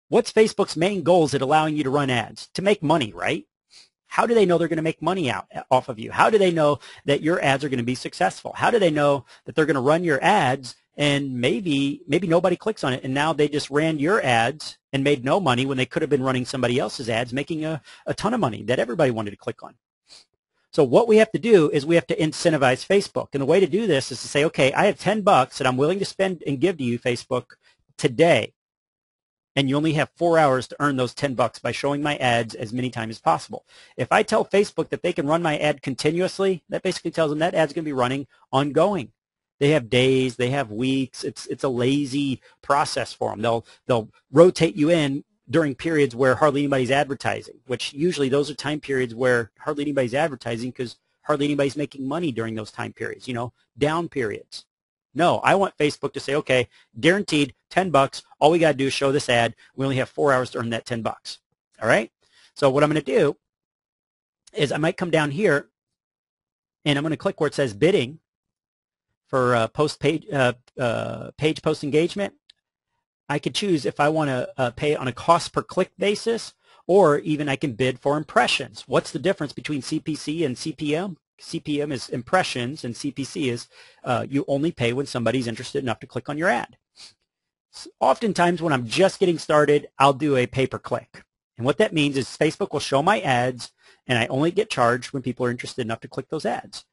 What's Facebook's main goals at allowing you to run ads? To make money, right? How do they know they're going to make money off of you? How do they know that your ads are going to be successful? How do they know that they're going to run your ads and maybe nobody clicks on it, and now they just ran your ads and made no money when they could have been running somebody else's ads, making a ton of money that everybody wanted to click on? So what we have to do is we have to incentivize Facebook. And the way to do this is to say, okay, I have $10 that I'm willing to spend and give to you, Facebook, today. And you only have 4 hours to earn those $10 by showing my ads as many times as possible. If I tell Facebook that they can run my ad continuously, that basically tells them that ad's going to be running ongoing. They have days, they have weeks. It's a lazy process for them. They'll rotate you in during periods where hardly anybody's advertising, which usually those are time periods where hardly anybody's advertising because hardly anybody's making money during those time periods, down periods. No, I want Facebook to say, okay, guaranteed $10. All we got to do is show this ad. We only have 4 hours to earn that $10. All right? So what I'm going to do is I might come down here and I'm going to click where it says bidding for page post engagement. I could choose if I want to pay on a cost per click basis, or even I can bid for impressions. What's the difference between CPC and CPM? CPM is impressions, and CPC is you only pay when somebody's interested enough to click on your ad. Oftentimes when I'm just getting started, I'll do a pay-per-click. And what that means is Facebook will show my ads, and I only get charged when people are interested enough to click those ads.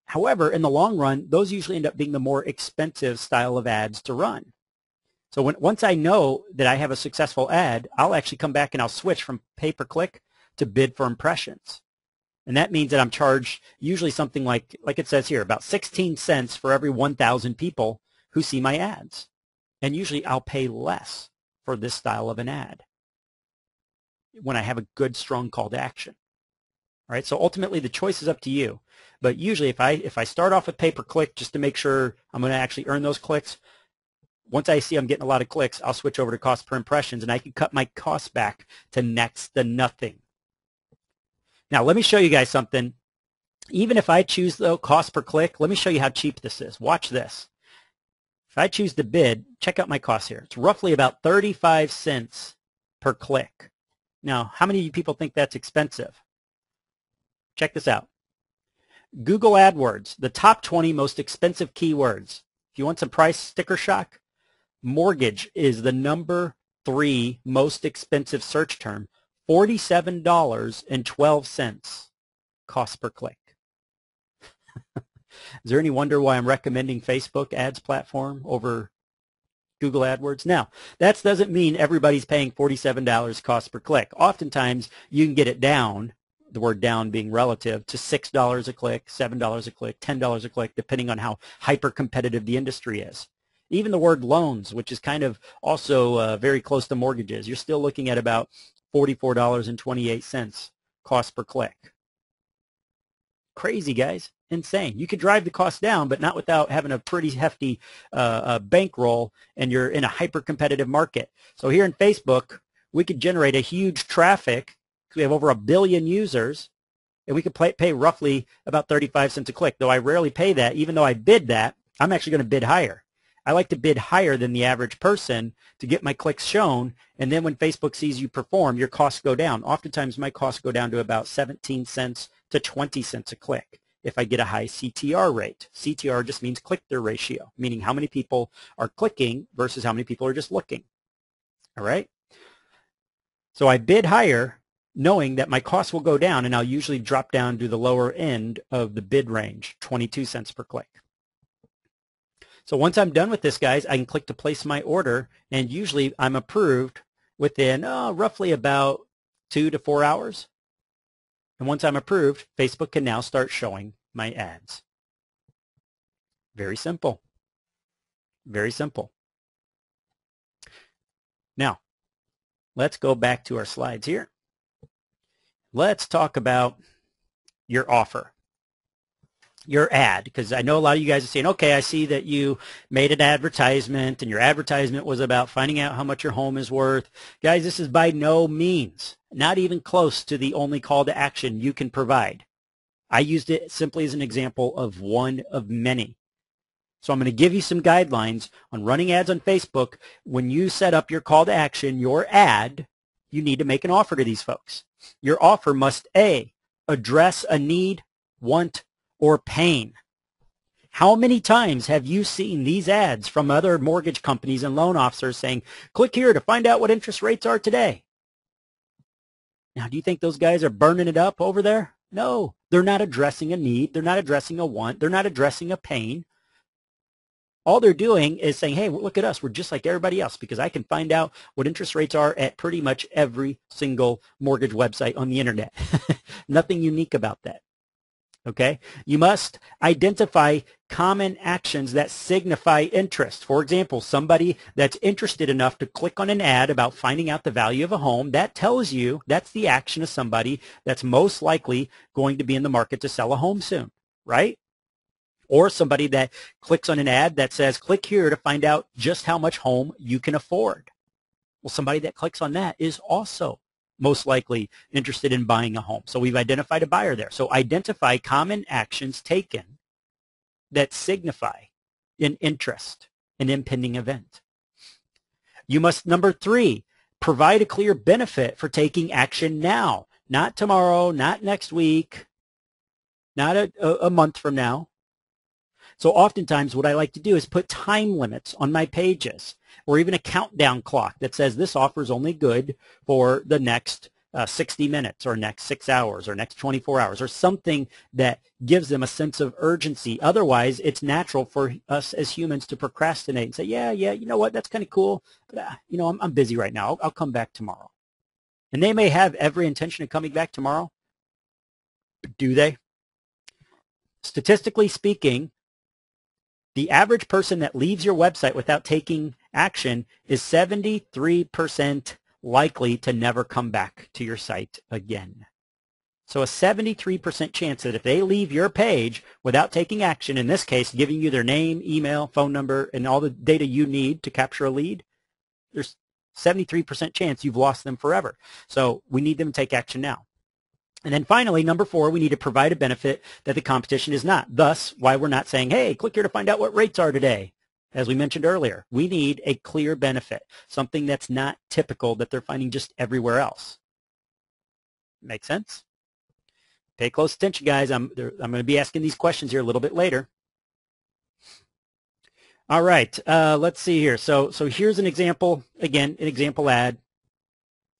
However, in the long run, those usually end up being the more expensive style of ads to run. So once I know that I have a successful ad, I'll actually come back and I'll switch from pay-per-click to bid for impressions. And that means that I'm charged usually something like it says here, about 16 cents for every 1,000 people who see my ads. And usually I'll pay less for this style of an ad when I have a good, strong call to action. All right, so ultimately the choice is up to you. But usually if I start off with pay-per-click just to make sure I'm going to actually earn those clicks, once I see I'm getting a lot of clicks, I'll switch over to cost per impressions, and I can cut my costs back to next to nothing. Now, let me show you guys something. Even if I choose, though, cost per click, let me show you how cheap this is. Watch this. If I choose to bid, check out my costs here. It's roughly about 35 cents per click. Now, how many of you people think that's expensive? Check this out. Google AdWords, the top 20 most expensive keywords. If you want some price sticker shock, mortgage is the number 3 most expensive search term, $47.12 cost per click. Is there any wonder why I'm recommending Facebook ads platform over Google AdWords? Now, that doesn't mean everybody's paying $47 cost per click. Oftentimes, you can get it down, the word down being relative, to $6 a click, $7 a click, $10 a click, depending on how hyper-competitive the industry is. Even the word loans, which is kind of also very close to mortgages, you're still looking at about $44.28 cost per click. Crazy, guys. Insane. You could drive the cost down, but not without having a pretty hefty bankroll, and you're in a hyper-competitive market. So here in Facebook, we could generate a huge traffic. We have over 1 billion users, and we could pay roughly about 35 cents a click. Though I rarely pay that, even though I bid that, I'm actually going to bid higher. I like to bid higher than the average person to get my clicks shown, and then when Facebook sees you perform, your costs go down. Oftentimes, my costs go down to about 17 cents to 20 cents a click if I get a high CTR rate. CTR just means click-through ratio, meaning how many people are clicking versus how many people are just looking. All right? So I bid higher knowing that my costs will go down, and I'll usually drop down to the lower end of the bid range, 22 cents per click. So once I'm done with this, guys, I can click to place my order, and usually I'm approved within roughly about 2 to 4 hours. And once I'm approved, Facebook can now start showing my ads. Very simple. Very simple. Now, let's go back to our slides here. Let's talk about your offer, your ad, because I know a lot of you guys are saying, okay, I see that you made an advertisement, and your advertisement was about finding out how much your home is worth. Guys, this is by no means, not even close to the only call to action you can provide. I used it simply as an example of one of many. So I'm going to give you some guidelines on running ads on Facebook. When you set up your call to action, your ad, you need to make an offer to these folks. Your offer must A, address a need, want, or pain. How many times have you seen these ads from other mortgage companies and loan officers saying, click here to find out what interest rates are today? Now, do you think those guys are burning it up over there? No, they're not addressing a need. They're not addressing a want. They're not addressing a pain. All they're doing is saying, hey, look at us. We're just like everybody else because I can find out what interest rates are at pretty much every single mortgage website on the internet. Nothing unique about that. Okay? You must identify common actions that signify interest. For example, somebody that's interested enough to click on an ad about finding out the value of a home, that tells you that's the action of somebody that's most likely going to be in the market to sell a home soon, right? Or somebody that clicks on an ad that says, click here to find out just how much home you can afford. Well, somebody that clicks on that is also most likely interested in buying a home. So we've identified a buyer there. So identify common actions taken that signify an interest, an impending event. You must, number 3, provide a clear benefit for taking action now, not tomorrow, not next week, not a month from now. So oftentimes what I like to do is put time limits on my pages or even a countdown clock that says this offer is only good for the next 60 minutes or next 6 hours or next 24 hours or something that gives them a sense of urgency. Otherwise, it's natural for us as humans to procrastinate and say, yeah, you know what, that's kind of cool, but you know, I'm busy right now. I'll come back tomorrow. And they may have every intention of coming back tomorrow, Do they? Statistically speaking, the average person that leaves your website without taking action is 73% likely to never come back to your site again. So a 73% chance that if they leave your page without taking action, in this case, giving you their name, email, phone number, and all the data you need to capture a lead, there's 73% chance you've lost them forever. So we need them to take action now. And then finally, number 4, we need to provide a benefit that the competition is not. Thus, why we're not saying, hey, click here to find out what rates are today. As we mentioned earlier, we need a clear benefit, something that's not typical that they're finding just everywhere else. Make sense? Pay close attention, guys. I'm going to be asking these questions here a little bit later. All right, let's see here. So here's an example, again, an example ad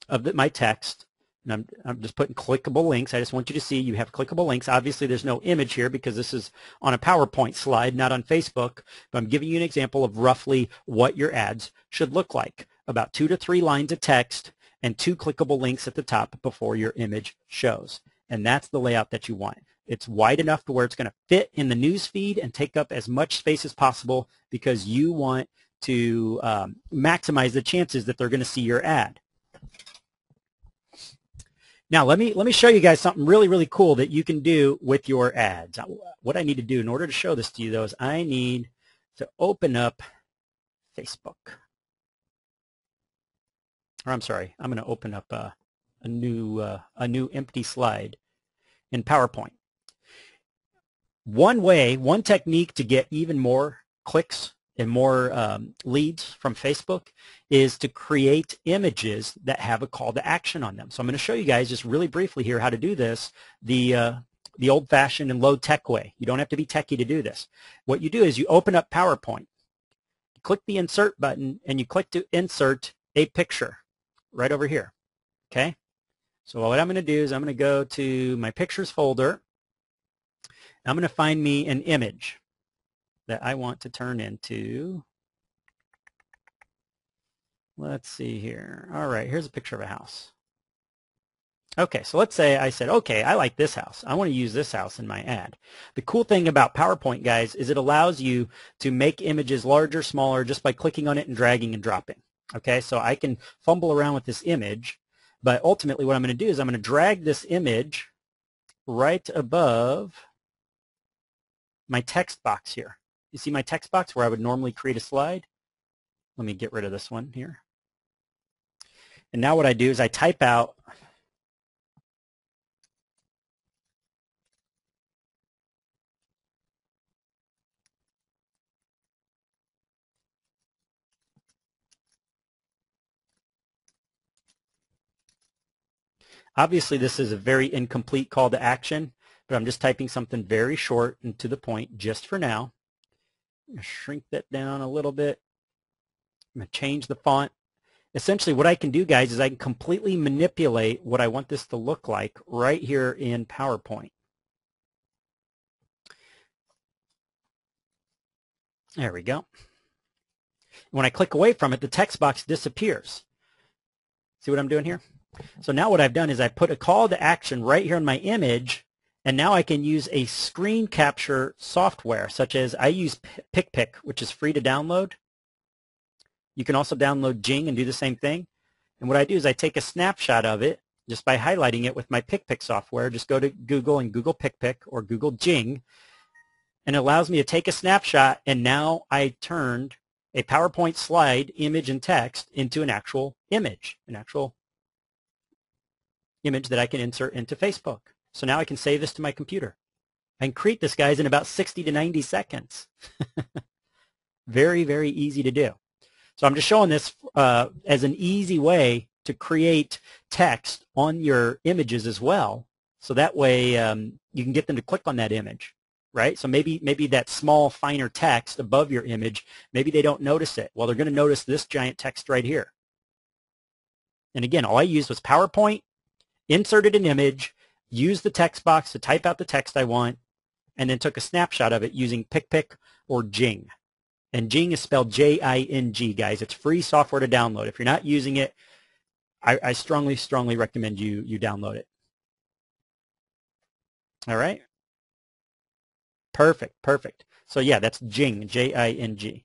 of my text. And I'm just putting clickable links. I just want you to see you have clickable links. Obviously, there's no image here because this is on a PowerPoint slide, not on Facebook. But I'm giving you an example of roughly what your ads should look like. About 2 to 3 lines of text and 2 clickable links at the top before your image shows. And that's the layout that you want. It's wide enough to where it's going to fit in the news feed and take up as much space as possible because you want to maximize the chances that they're going to see your ad. Now, let me show you guys something really, really cool that you can do with your ads. What I need to do in order to show this to you, though, is I need to open up Facebook. Or I'm sorry, I'm going to open up a new empty slide in PowerPoint. One technique to get even more clicks and more leads from Facebook is to create images that have a call to action on them. So I'm going to show you guys just really briefly here how to do this the old-fashioned and low-tech way. You don't have to be techie to do this. What you do is you open up PowerPoint, you click the Insert button, and you click to insert a picture right over here. Okay? So what I'm going to do is I'm going to go to my Pictures folder. I'm going to find me an image that I want to turn into, let's see here. All right, here's a picture of a house. Okay, so let's say I said, okay, I like this house. I want to use this house in my ad. The cool thing about PowerPoint, guys, is it allows you to make images larger, smaller, just by clicking on it and dragging and dropping. Okay, so I can fumble around with this image, but ultimately what I'm going to do is I'm going to drag this image right above my text box here. You see my text box where I would normally create a slide? Let me get rid of this one here. And now what I do is I type out obviously this is a very incomplete call to action, but I'm just typing something very short and to the point just for now. I'm going to shrink that down a little bit. I'm going to change the font. Essentially what I can do, guys, is I can completely manipulate what I want this to look like right here in PowerPoint. There we go. When I click away from it, the text box disappears. See what I'm doing here? So now what I've done is I put a call to action right here in my image, and now I can use a screen capture software, such as I use PicPic, which is free to download. You can also download Jing and do the same thing. And what I do is I take a snapshot of it just by highlighting it with my PicPic software. Just go to Google and Google PicPic or Google Jing, and it allows me to take a snapshot, and now I turned a PowerPoint slide, image, and text into an actual image that I can insert into Facebook. So now I can save this to my computer. I can create this, guys, in about 60 to 90 seconds. Very, very easy to do. So I'm just showing this as an easy way to create text on your images as well. So that way you can get them to click on that image, right? So maybe that small, finer text above your image, maybe they don't notice it. Well, they're going to notice this giant text right here. And again, all I used was PowerPoint, inserted an image, used the text box to type out the text I want, and then took a snapshot of it using PicPic or Jing. And Jing is spelled J-I-N-G, guys. It's free software to download. If you're not using it, I strongly, strongly recommend you download it. All right. Perfect, perfect. So yeah, that's Jing, J-I-N-G.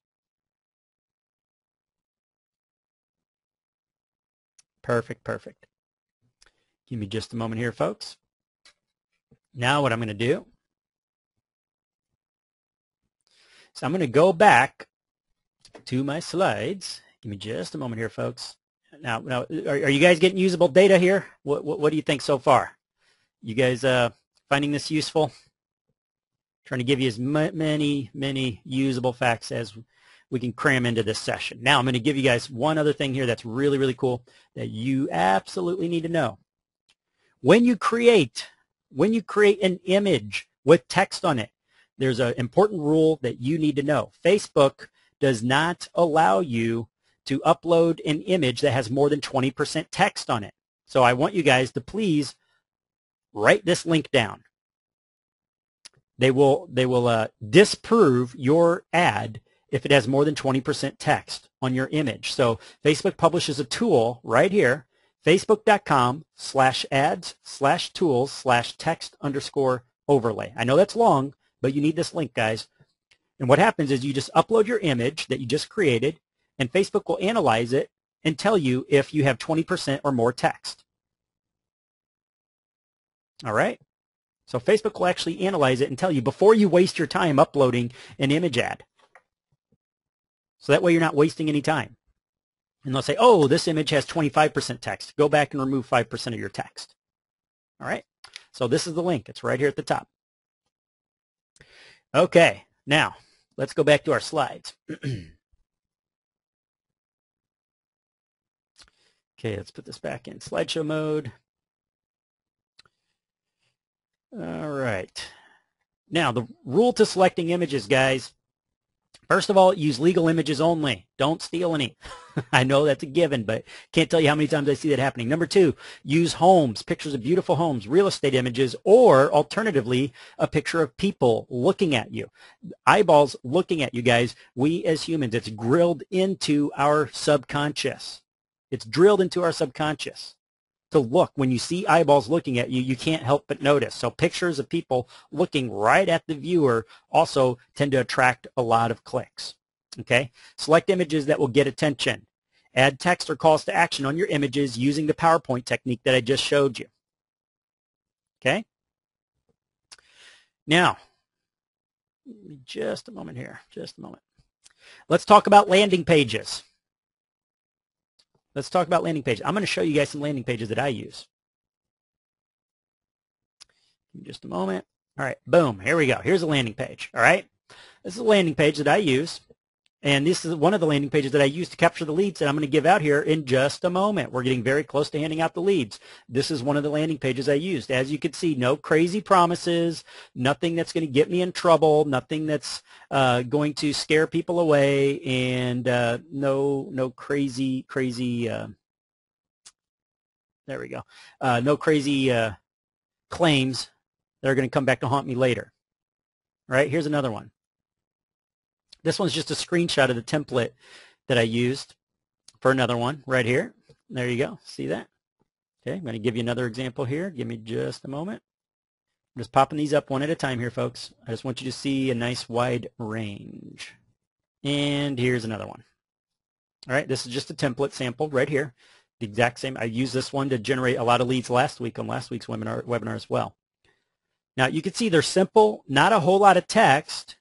Perfect, perfect. Give me just a moment here, folks. Now what I'm going to do is I'm going to go back to my slides. Give me just a moment here, folks. Now are you guys getting usable data here? What do you think so far? You guys finding this useful? Trying to give you as many usable facts as we can cram into this session. Now I'm going to give you guys one other thing here that's really cool that you absolutely need to know. When you create an image with text on it, there's an important rule that you need to know. Facebook does not allow you to upload an image that has more than 20% text on it. So I want you guys to please write this link down. They will disprove your ad if it has more than 20% text on your image. So Facebook publishes a tool right here, facebook.com/ads/tools/text_overlay. I know that's long, but you need this link, guys. And what happens is you just upload your image that you just created, and Facebook will analyze it and tell you if you have 20% or more text. All right? So Facebook will actually analyze it and tell you before you waste your time uploading an image ad. So that way you're not wasting any time. And they'll say, oh, this image has 25% text. Go back and remove 5% of your text. All right? So this is the link. It's right here at the top. Okay, now let's go back to our slides. Okay, let's put this back in slideshow mode. All right. Now, the rule to selecting images, guys. First of all, use legal images only. Don't steal any. I know that's a given, but can't tell you how many times I see that happening. Number two, use homes, pictures of beautiful homes, real estate images, or alternatively, a picture of people looking at you. Eyeballs looking at you, guys. We as humans, it's drilled into our subconscious. It's drilled into our subconscious. To look, when you see eyeballs looking at you, you can't help but notice. So pictures of people looking right at the viewer also tend to attract a lot of clicks. Okay? Select images that will get attention. Add text or calls to action on your images using the PowerPoint technique that I just showed you. Okay? Now, just a moment here, just a moment. Let's talk about landing pages. Let's talk about landing pages. I'm going to show you guys some landing pages that I use. In just a moment. All right, boom, here we go. Here's a landing page, all right? This is a landing page that I use, and this is one of the landing pages that I use to capture the leads that I'm going to give out here in just a moment. We're getting very close to handing out the leads. This is one of the landing pages I used. As you can see, no crazy promises, nothing that's going to get me in trouble, nothing that's going to scare people away, and no crazy, there we go, no crazy claims that are going to come back to haunt me later. All right, here's another one. This one's just a screenshot of the template that I used for another one right here. There you go. See that? Okay, I'm going to give you another example here. Give me just a moment. I'm just popping these up one at a time here, folks. I just want you to see a nice wide range. And here's another one. All right, this is just a template sample right here. The exact same. I used this one to generate a lot of leads last week on last week's webinar as well. Now, you can see they're simple, not a whole lot of text,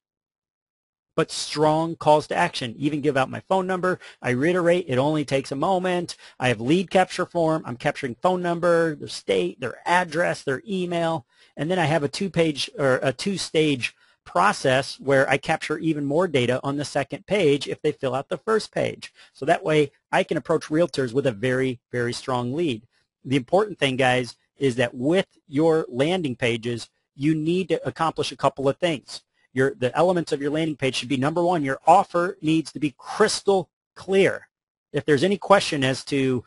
but strong calls to action. Even give out my phone number. I reiterate, it only takes a moment. I have lead capture form. I'm capturing phone number, their state, their address, their email. And then I have a two-page or a two-stage process where I capture even more data on the second page if they fill out the first page. So that way I can approach realtors with a very, very strong lead. The important thing, guys, is that with your landing pages, you need to accomplish a couple of things. The elements of your landing page should be, number one, your offer needs to be crystal clear. If there's any question as to,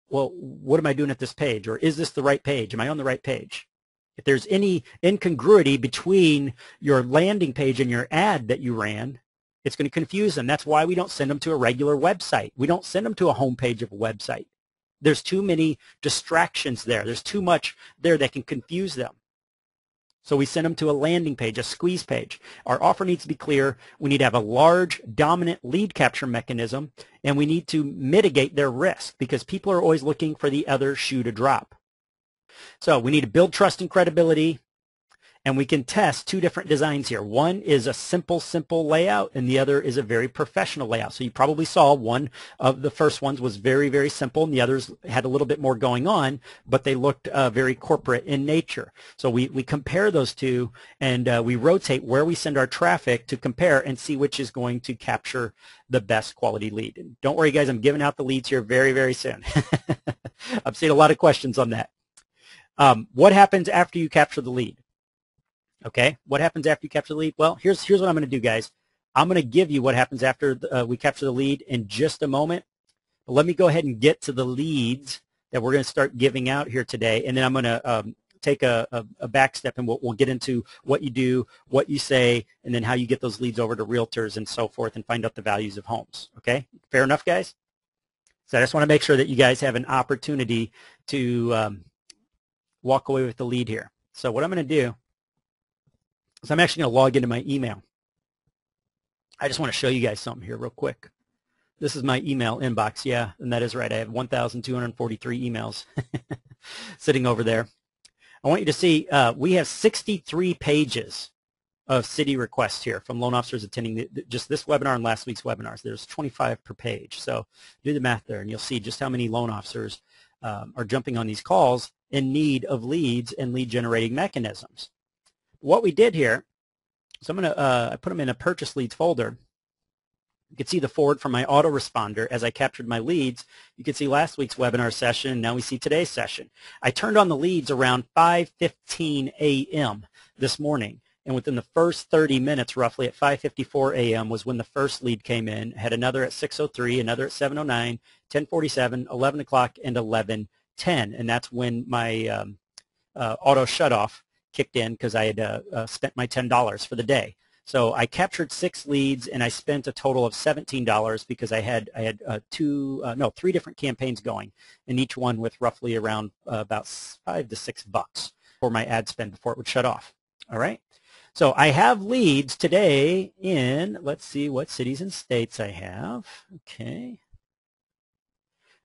well, what am I doing at this page? Or is this the right page? Am I on the right page? If there's any incongruity between your landing page and your ad that you ran, it's going to confuse them. That's why we don't send them to a regular website. We don't send them to a homepage of a website. There's too many distractions there. There's too much there that can confuse them. So we send them to a landing page, a squeeze page. Our offer needs to be clear. We need to have a large, dominant lead capture mechanism, and we need to mitigate their risk because people are always looking for the other shoe to drop. So we need to build trust and credibility, and we can test two different designs here. One is a simple layout, and the other is a very professional layout. So you probably saw one of the first ones was very, very simple, and the others had a little bit more going on, but they looked very corporate in nature. So we compare those two, and we rotate where we send our traffic to compare and see which is going to capture the best quality lead. And don't worry, guys, I'm giving out the leads here very, very soon. I've seen a lot of questions on that. What happens after you capture the lead? Okay, what happens after you capture the lead? Well, here's what I'm going to do, guys. I'm going to give you what happens after we capture the lead in just a moment. But let me go ahead and get to the leads that we're going to start giving out here today, and then I'm going to take a back step, and we'll get into what you do, what you say, and then how you get those leads over to realtors and so forth and find out the values of homes. Okay, fair enough, guys? So I just want to make sure that you guys have an opportunity to walk away with the lead here. So what I'm going to do, so I'm actually going to log into my email. I just want to show you guys something here real quick. This is my email inbox. Yeah, and that is right. I have 1,243 emails sitting over there. I want you to see we have 63 pages of city requests here from loan officers attending just this webinar and last week's webinars. There's 25 per page. So do the math there, and you'll see just how many loan officers are jumping on these calls in need of leads and lead generating mechanisms. What we did here, so I'm going to I put them in a purchase leads folder. You can see the forward from my autoresponder as I captured my leads. You can see last week's webinar session, and now we see today's session. I turned on the leads around 5:15 a.m. this morning, and within the first 30 minutes, roughly at 5:54 a.m. was when the first lead came in. Had another at 6:03, another at 7:09, 10:47, 11 o'clock, and 11:10, and that's when my auto shutoff kicked in because I had spent my $10 for the day. So I captured 6 leads, and I spent a total of $17 because I had 3 different campaigns going, and each one with roughly around about $5 to $6 for my ad spend before it would shut off. All right. So I have leads today in, let's see what cities and states I have. Okay.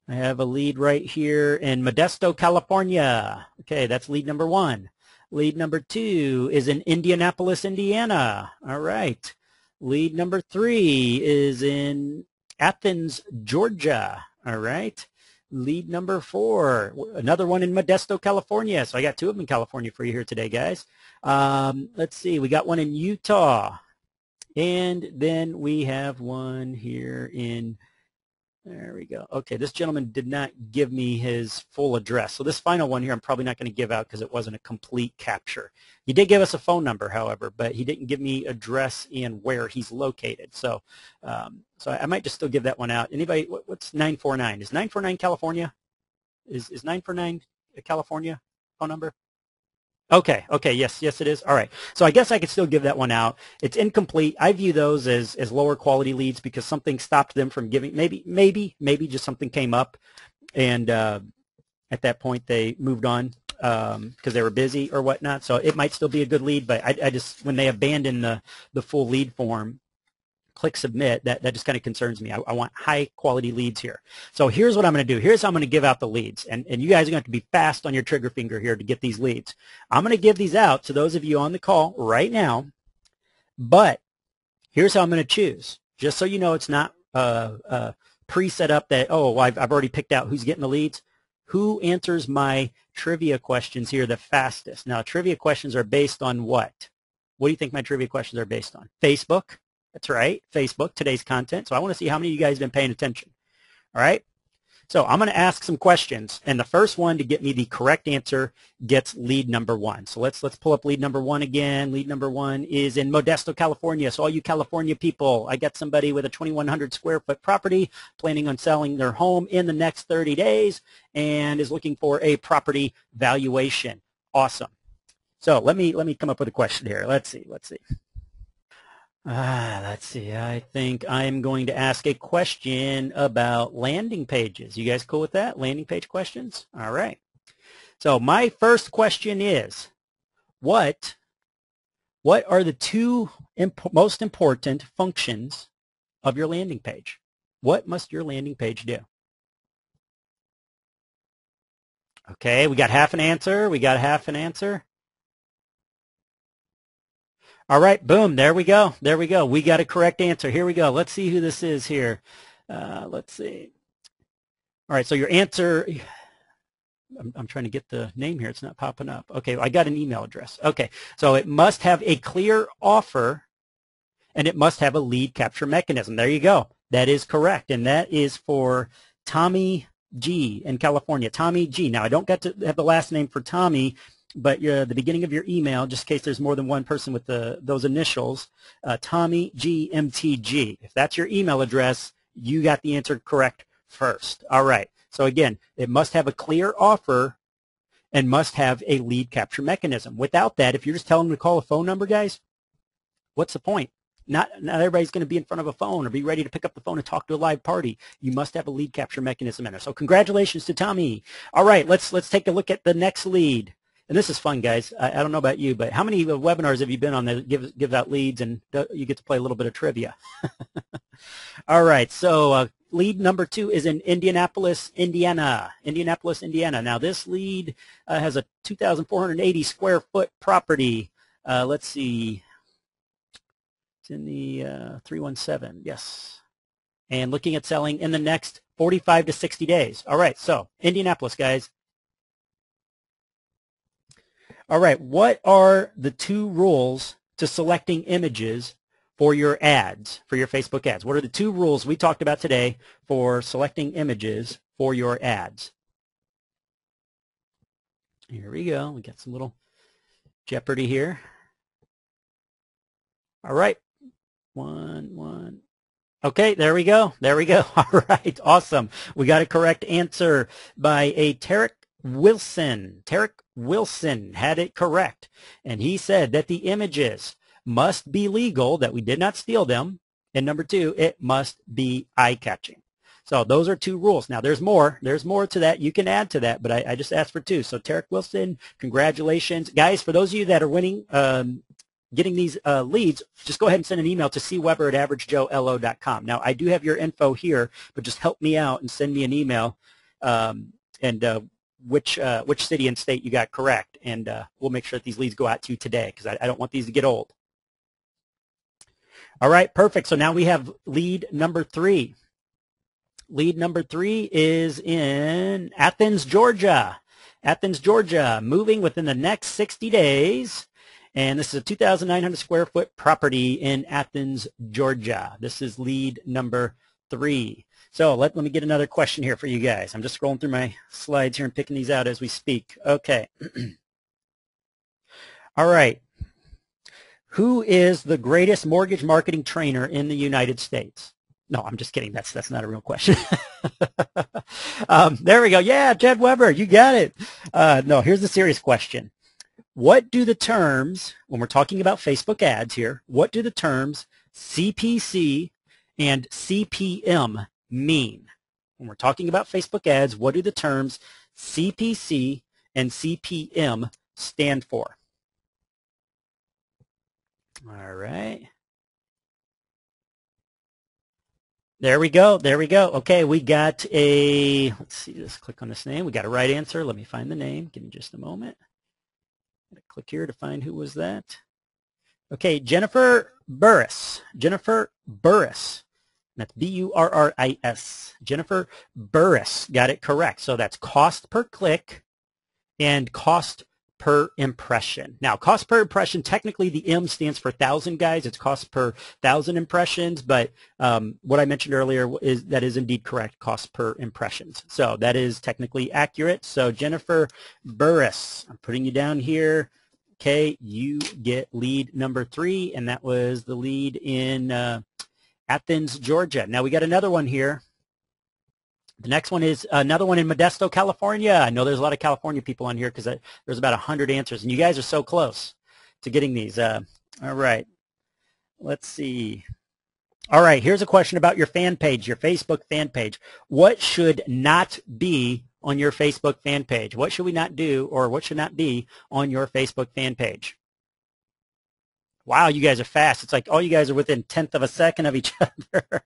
I have a lead right here in Modesto, California. Okay, that's lead number 1. Lead number 2 is in Indianapolis, Indiana. All right. Lead number 3 is in Athens, Georgia. All right. Lead number 4, another one in Modesto, California. So I got 2 of them in California for you here today, guys. Let's see. We got one in Utah. And then we have one here in, there we go. Okay, this gentleman did not give me his full address. So this final one here I'm probably not going to give out because it wasn't a complete capture. He did give us a phone number, however, but he didn't give me address and where he's located. So so I might just still give that one out. Anybody, what's 949? Is 949 California? Is 949 a California phone number? Okay, yes it is. All right. So I guess I could still give that one out. It's incomplete. I view those as lower quality leads because something stopped them from giving, maybe just something came up, and at that point they moved on because they were busy or whatnot. So it might still be a good lead, but I just, when they abandon the full lead form, click submit, that just kind of concerns me. I want high quality leads here. So here's what I'm going to do. Here's how I'm going to give out the leads. And you guys are going to have to be fast on your trigger finger here to get these leads. I'm going to give these out to those of you on the call right now, but here's how I'm going to choose. Just so you know, it's not pre-set up that, oh, I've already picked out who's getting the leads. Who answers my trivia questions here the fastest? Now, trivia questions are based on what? What do you think my trivia questions are based on? Facebook. That's right, Facebook, today's content. So I want to see how many of you guys have been paying attention. All right? So I'm going to ask some questions, and the first one to get me the correct answer gets lead number 1. So let's pull up lead number 1 again. Lead number 1 is in Modesto, California. So all you California people, I got somebody with a 2,100 square foot property planning on selling their home in the next 30 days and is looking for a property valuation. Awesome. So let me come up with a question here. Let's see. Let's see. I think I'm going to ask a question about landing pages. You guys cool with that? Landing page questions? All right. So my first question is, what What are the two most important functions of your landing page? What must your landing page do? Okay, we got half an answer. We got half an answer. All right, boom, there we go. There we go. We got a correct answer. Here we go. Let's see who this is here. Let's see. All right, so your answer, I'm trying to get the name here. It's not popping up. Okay, I got an email address. Okay, so it must have a clear offer, and it must have a lead capture mechanism. There you go. That is correct, and that is for Tommy G in California. Tommy G. Now, I don't get to have the last name for Tommy, but the beginning of your email, just in case there's more than one person with those initials, Tommy G MTG. If that's your email address, you got the answer correct first. All right. So again, it must have a clear offer and must have a lead capture mechanism. Without that, if you're just telling them to call a phone number, guys, what's the point? Not everybody's going to be in front of a phone or be ready to pick up the phone and talk to a live party. You must have a lead capture mechanism in there. So congratulations to Tommy. All right, let's take a look at the next lead. And this is fun, guys. I don't know about you, but how many webinars have you been on that give out leads and you get to play a little bit of trivia? All right, so lead number 2 is in Indianapolis, Indiana. Indianapolis, Indiana. Now, this lead has a 2,480 square foot property. Let's see. It's in the 317, yes. And looking at selling in the next 45 to 60 days. All right, so Indianapolis, guys. All right, what are the 2 rules to selecting images for your ads, for your Facebook ads? What are the 2 rules we talked about today for selecting images for your ads? Here we go. We got some little Jeopardy here. All right. One. Okay, there we go. There we go. All right, awesome. We got a correct answer by a Tarek Wilson. Tarek Wilson had it correct. And he said that the images must be legal, that we did not steal them. And number 2, it must be eye-catching. So those are 2 rules. Now, there's more. There's more to that. You can add to that, but I just asked for 2. So Tarek Wilson, congratulations. Guys, for those of you that are winning, getting these leads, just go ahead and send an email to cweber@averagejoelo.com. Now, I do have your info here, but just help me out and send me an email and which city and state you got correct, and we'll make sure that these leads go out to you today because I don't want these to get old. All right, perfect. So now we have lead number 3. Lead number 3 is in Athens, Georgia. Athens, Georgia, moving within the next 60 days. And this is a 2,900 square foot property in Athens, Georgia. This is lead number 3. So let me get another question here for you guys. I'm just scrolling through my slides here and picking these out as we speak. Okay. All right. Who is the greatest mortgage marketing trainer in the United States? No, I'm just kidding. That's not a real question. There we go. Yeah, Jed Weber, you got it. No, here's the serious question. What do the terms, when we're talking about Facebook ads here, what do the terms CPC and CPM mean? When we're talking about Facebook ads, what do the terms CPC and CPM stand for? All right. There we go. There we go. Okay, we got a, let's see, let's click on this name. We got a right answer. Let me find the name. Give me just a moment. Click here to find who was that. Okay, Jennifer Burris. Jennifer Burris. That's B-U-R-R-I-S. Jennifer Burris got it correct. So that's cost per click and cost per impression. Now, cost per impression, technically the M stands for 1,000, guys. It's cost per 1,000 impressions, but what I mentioned earlier is that is indeed correct, cost per impressions. So that is technically accurate. So Jennifer Burris, I'm putting you down here. Okay, you get lead number 3, and that was the lead in Athens, Georgia. Now we got another one here. The next one is another one in Modesto, California. I know there's a lot of California people on here because there's about 100 answers, and you guys are so close to getting these. All right, let's see. All right, here's a question about your fan page, your Facebook fan page. What should not be on your Facebook fan page? What should we not do, or what should not be on your Facebook fan page? Wow, you guys are fast. It's like all you guys are within 1/10 of a second of each other.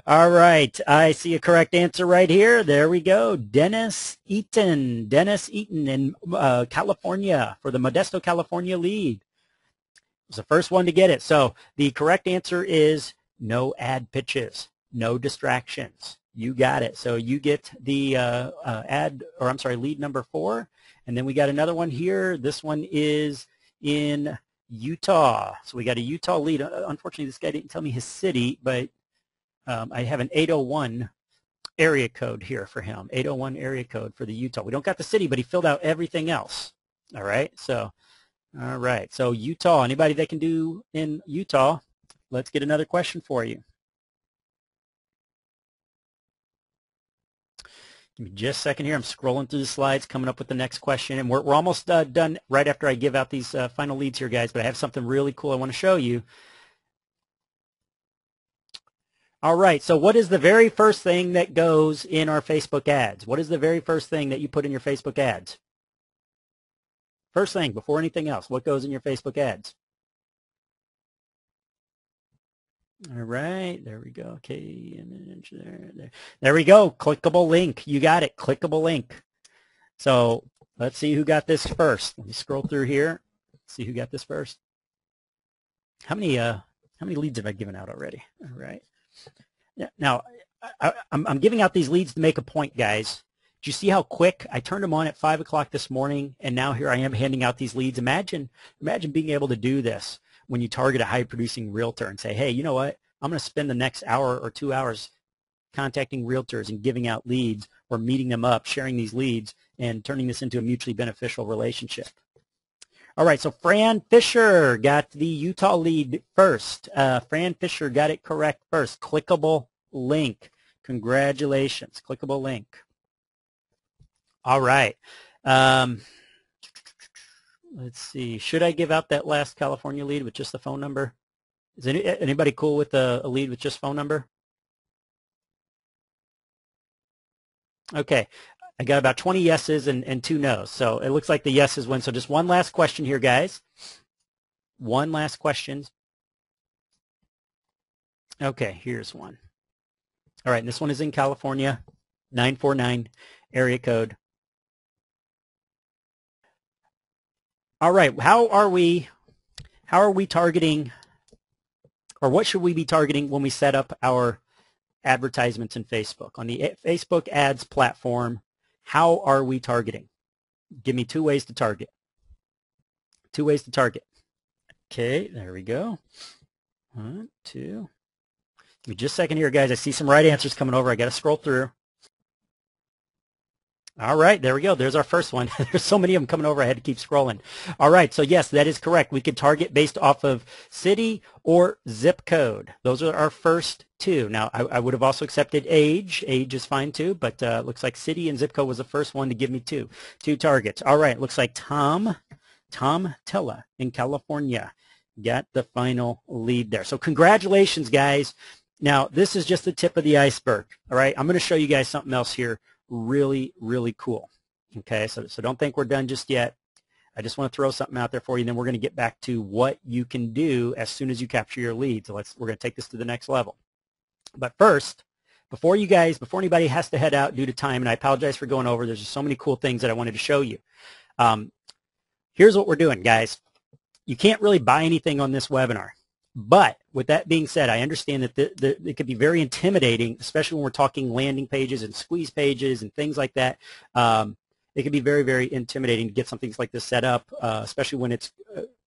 All right, I see a correct answer right here. There we go. Dennis Eaton. Dennis Eaton in California for the Modesto, California lead. Was the first one to get it. So the correct answer is no ad pitches, no distractions. You got it. So you get the lead number 4. And then we got another one here. This one is in Utah. So we got a Utah lead. Unfortunately, this guy didn't tell me his city, but I have an 801 area code here for him. 801 area code for the Utah. We don't got the city, but he filled out everything else. All right. So, all right. So Utah, anybody that can do in Utah, let's get another question for you. Give me just a second here. I'm scrolling through the slides, coming up with the next question. And we're almost done right after I give out these final leads here, guys. But I have something really cool I want to show you. All right, so what is the very first thing that goes in our Facebook ads? What is the very first thing that you put in your Facebook ads? First thing, before anything else, what goes in your Facebook ads? All right, there we go. Okay, image there we go. Clickable link. You got it. Clickable link. So let's see who got this first. Let me scroll through here. See who got this first. How many leads have I given out already? All right. Now, I'm giving out these leads to make a point, guys. Do you see how quick I turned them on at 5 o'clock this morning, and now here I am handing out these leads? Imagine being able to do this when you target a high-producing realtor and say, hey, you know what? I'm going to spend the next hour or 2 hours contacting realtors and giving out leads or meeting them up, sharing these leads, and turning this into a mutually beneficial relationship. All right, so Fran Fisher got the Utah lead first. Fran Fisher got it correct first. Clickable link. Congratulations. Clickable link. All right. Let's see. Should I give out that last California lead with just the phone number? Is anybody cool with a lead with just phone number? Okay. I got about 20 yeses and 2 nos. So it looks like the yeses win. So just one last question here, guys. One last question. Okay, here's one. All right, and this one is in California, 949 area code. All right, how are we targeting, or what should we be targeting when we set up our advertisements in Facebook? On the Facebook ads platform, how are we targeting? Give me 2 ways to target. 2 ways to target. Okay, there we go. 1, 2. Give me just a second here, guys. I see some right answers coming over. I got to scroll through. All right, there we go. There's our first one. There's so many of them coming over, I had to keep scrolling. All right, so yes, that is correct. We could target based off of city or zip code. Those are our first 2. Now, I would have also accepted age. Age is fine too, but looks like city and zip code was the first one to give me 2 targets. All right, looks like Tom Tella in California got the final lead there. So congratulations, guys. Now, this is just the tip of the iceberg. All right, I'm going to show you guys something else here. Really, really cool. Okay, so don't think we're done just yet. I just want to throw something out there for you, and then we're going to get back to what you can do as soon as you capture your lead. So we're going to take this to the next level. But first, before anybody has to head out due to time, and I apologize for going over, there's just so many cool things that I wanted to show you. Here's what we're doing, guys. You can't really buy anything on this webinar. But with that being said, I understand that it could be very intimidating, especially when we're talking landing pages and squeeze pages and things like that. It can be very, very intimidating to get something like this set up, especially when it's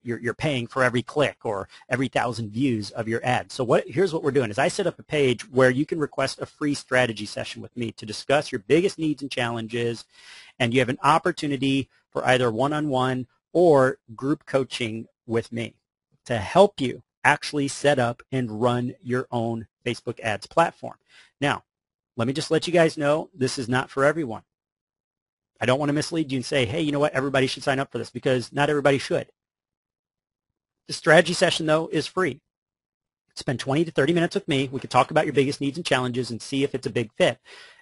you're paying for every click or every 1,000 views of your ad. So here's what we're doing is I set up a page where you can request a free strategy session with me to discuss your biggest needs and challenges, and you have an opportunity for either one-on-one or group coaching with me to help you actually set up and run your own Facebook ads platform. Now, let me just let you guys know this is not for everyone. I don't want to mislead you and say, hey, you know what, everybody should sign up for this, because not everybody should. The strategy session, though, is free. Spend 20 to 30 minutes with me. We can talk about your biggest needs and challenges and see if it's a big fit,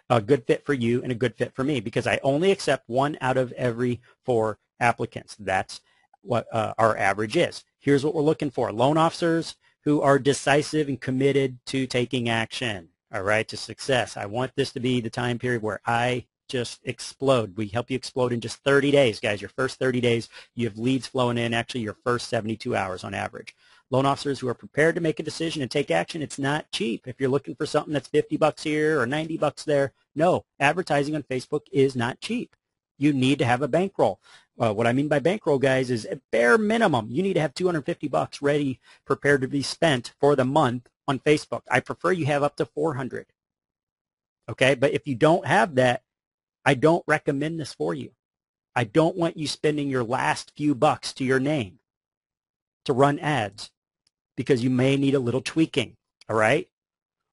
a good fit for you and a good fit for me, because I only accept 1 out of every 4 applicants. That's what our average is. Here's what we're looking for. Loan officers who are decisive and committed to taking action, all right, to success. I want this to be the time period where I just explode. We help you explode in just 30 days, guys. Your first 30 days, you have leads flowing in, actually your first 72 hours on average. Loan officers who are prepared to make a decision and take action. It's not cheap. If you're looking for something that's 50 bucks here or 90 bucks there, no, advertising on Facebook is not cheap. You need to have a bankroll. What I mean by bankroll, guys, is at bare minimum, you need to have 250 bucks ready, prepared to be spent for the month on Facebook. I prefer you have up to 400. Okay, but if you don't have that, I don't recommend this for you. I don't want you spending your last few bucks to your name to run ads because you may need a little tweaking, all right?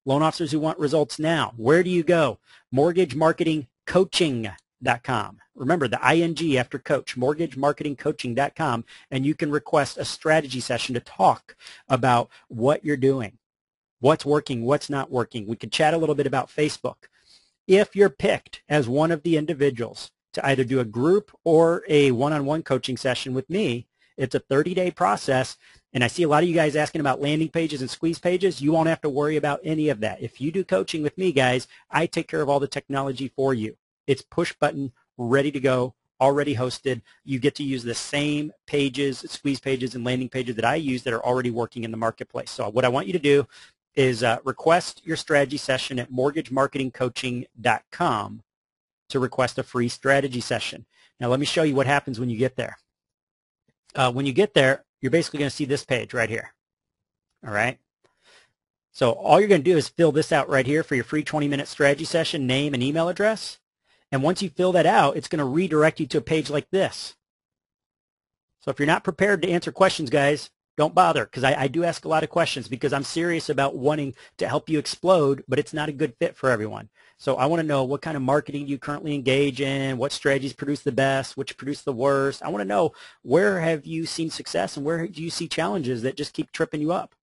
Loan officers who want results now, where do you go? mortgagemarketingcoaching.com. Remember the ING after coach, mortgagemarketingcoaching.com, and you can request a strategy session to talk about what you're doing, what's working, what's not working. We can chat a little bit about Facebook. If you're picked as one of the individuals to either do a group or a one-on-one coaching session with me, it's a 30-day process, and I see a lot of you guys asking about landing pages and squeeze pages. You won't have to worry about any of that. If you do coaching with me, guys, I take care of all the technology for you. It's push button, ready to go, already hosted. You get to use the same pages, squeeze pages, and landing pages that I use that are already working in the marketplace. So what I want you to do is request your strategy session at mortgagemarketingcoaching.com to request a free strategy session. Now let me show you what happens when you get there. When you get there, you're basically going to see this page right here. All right? So all you're going to do is fill this out right here for your free 20-minute strategy session, name and email address. And once you fill that out, it's going to redirect you to a page like this. So if you're not prepared to answer questions, guys, don't bother, because I do ask a lot of questions because I'm serious about wanting to help you explode, but it's not a good fit for everyone. So I want to know what kind of marketing you currently engage in, what strategies produce the best, which produce the worst. I want to know where have you seen success and where do you see challenges that just keep tripping you up?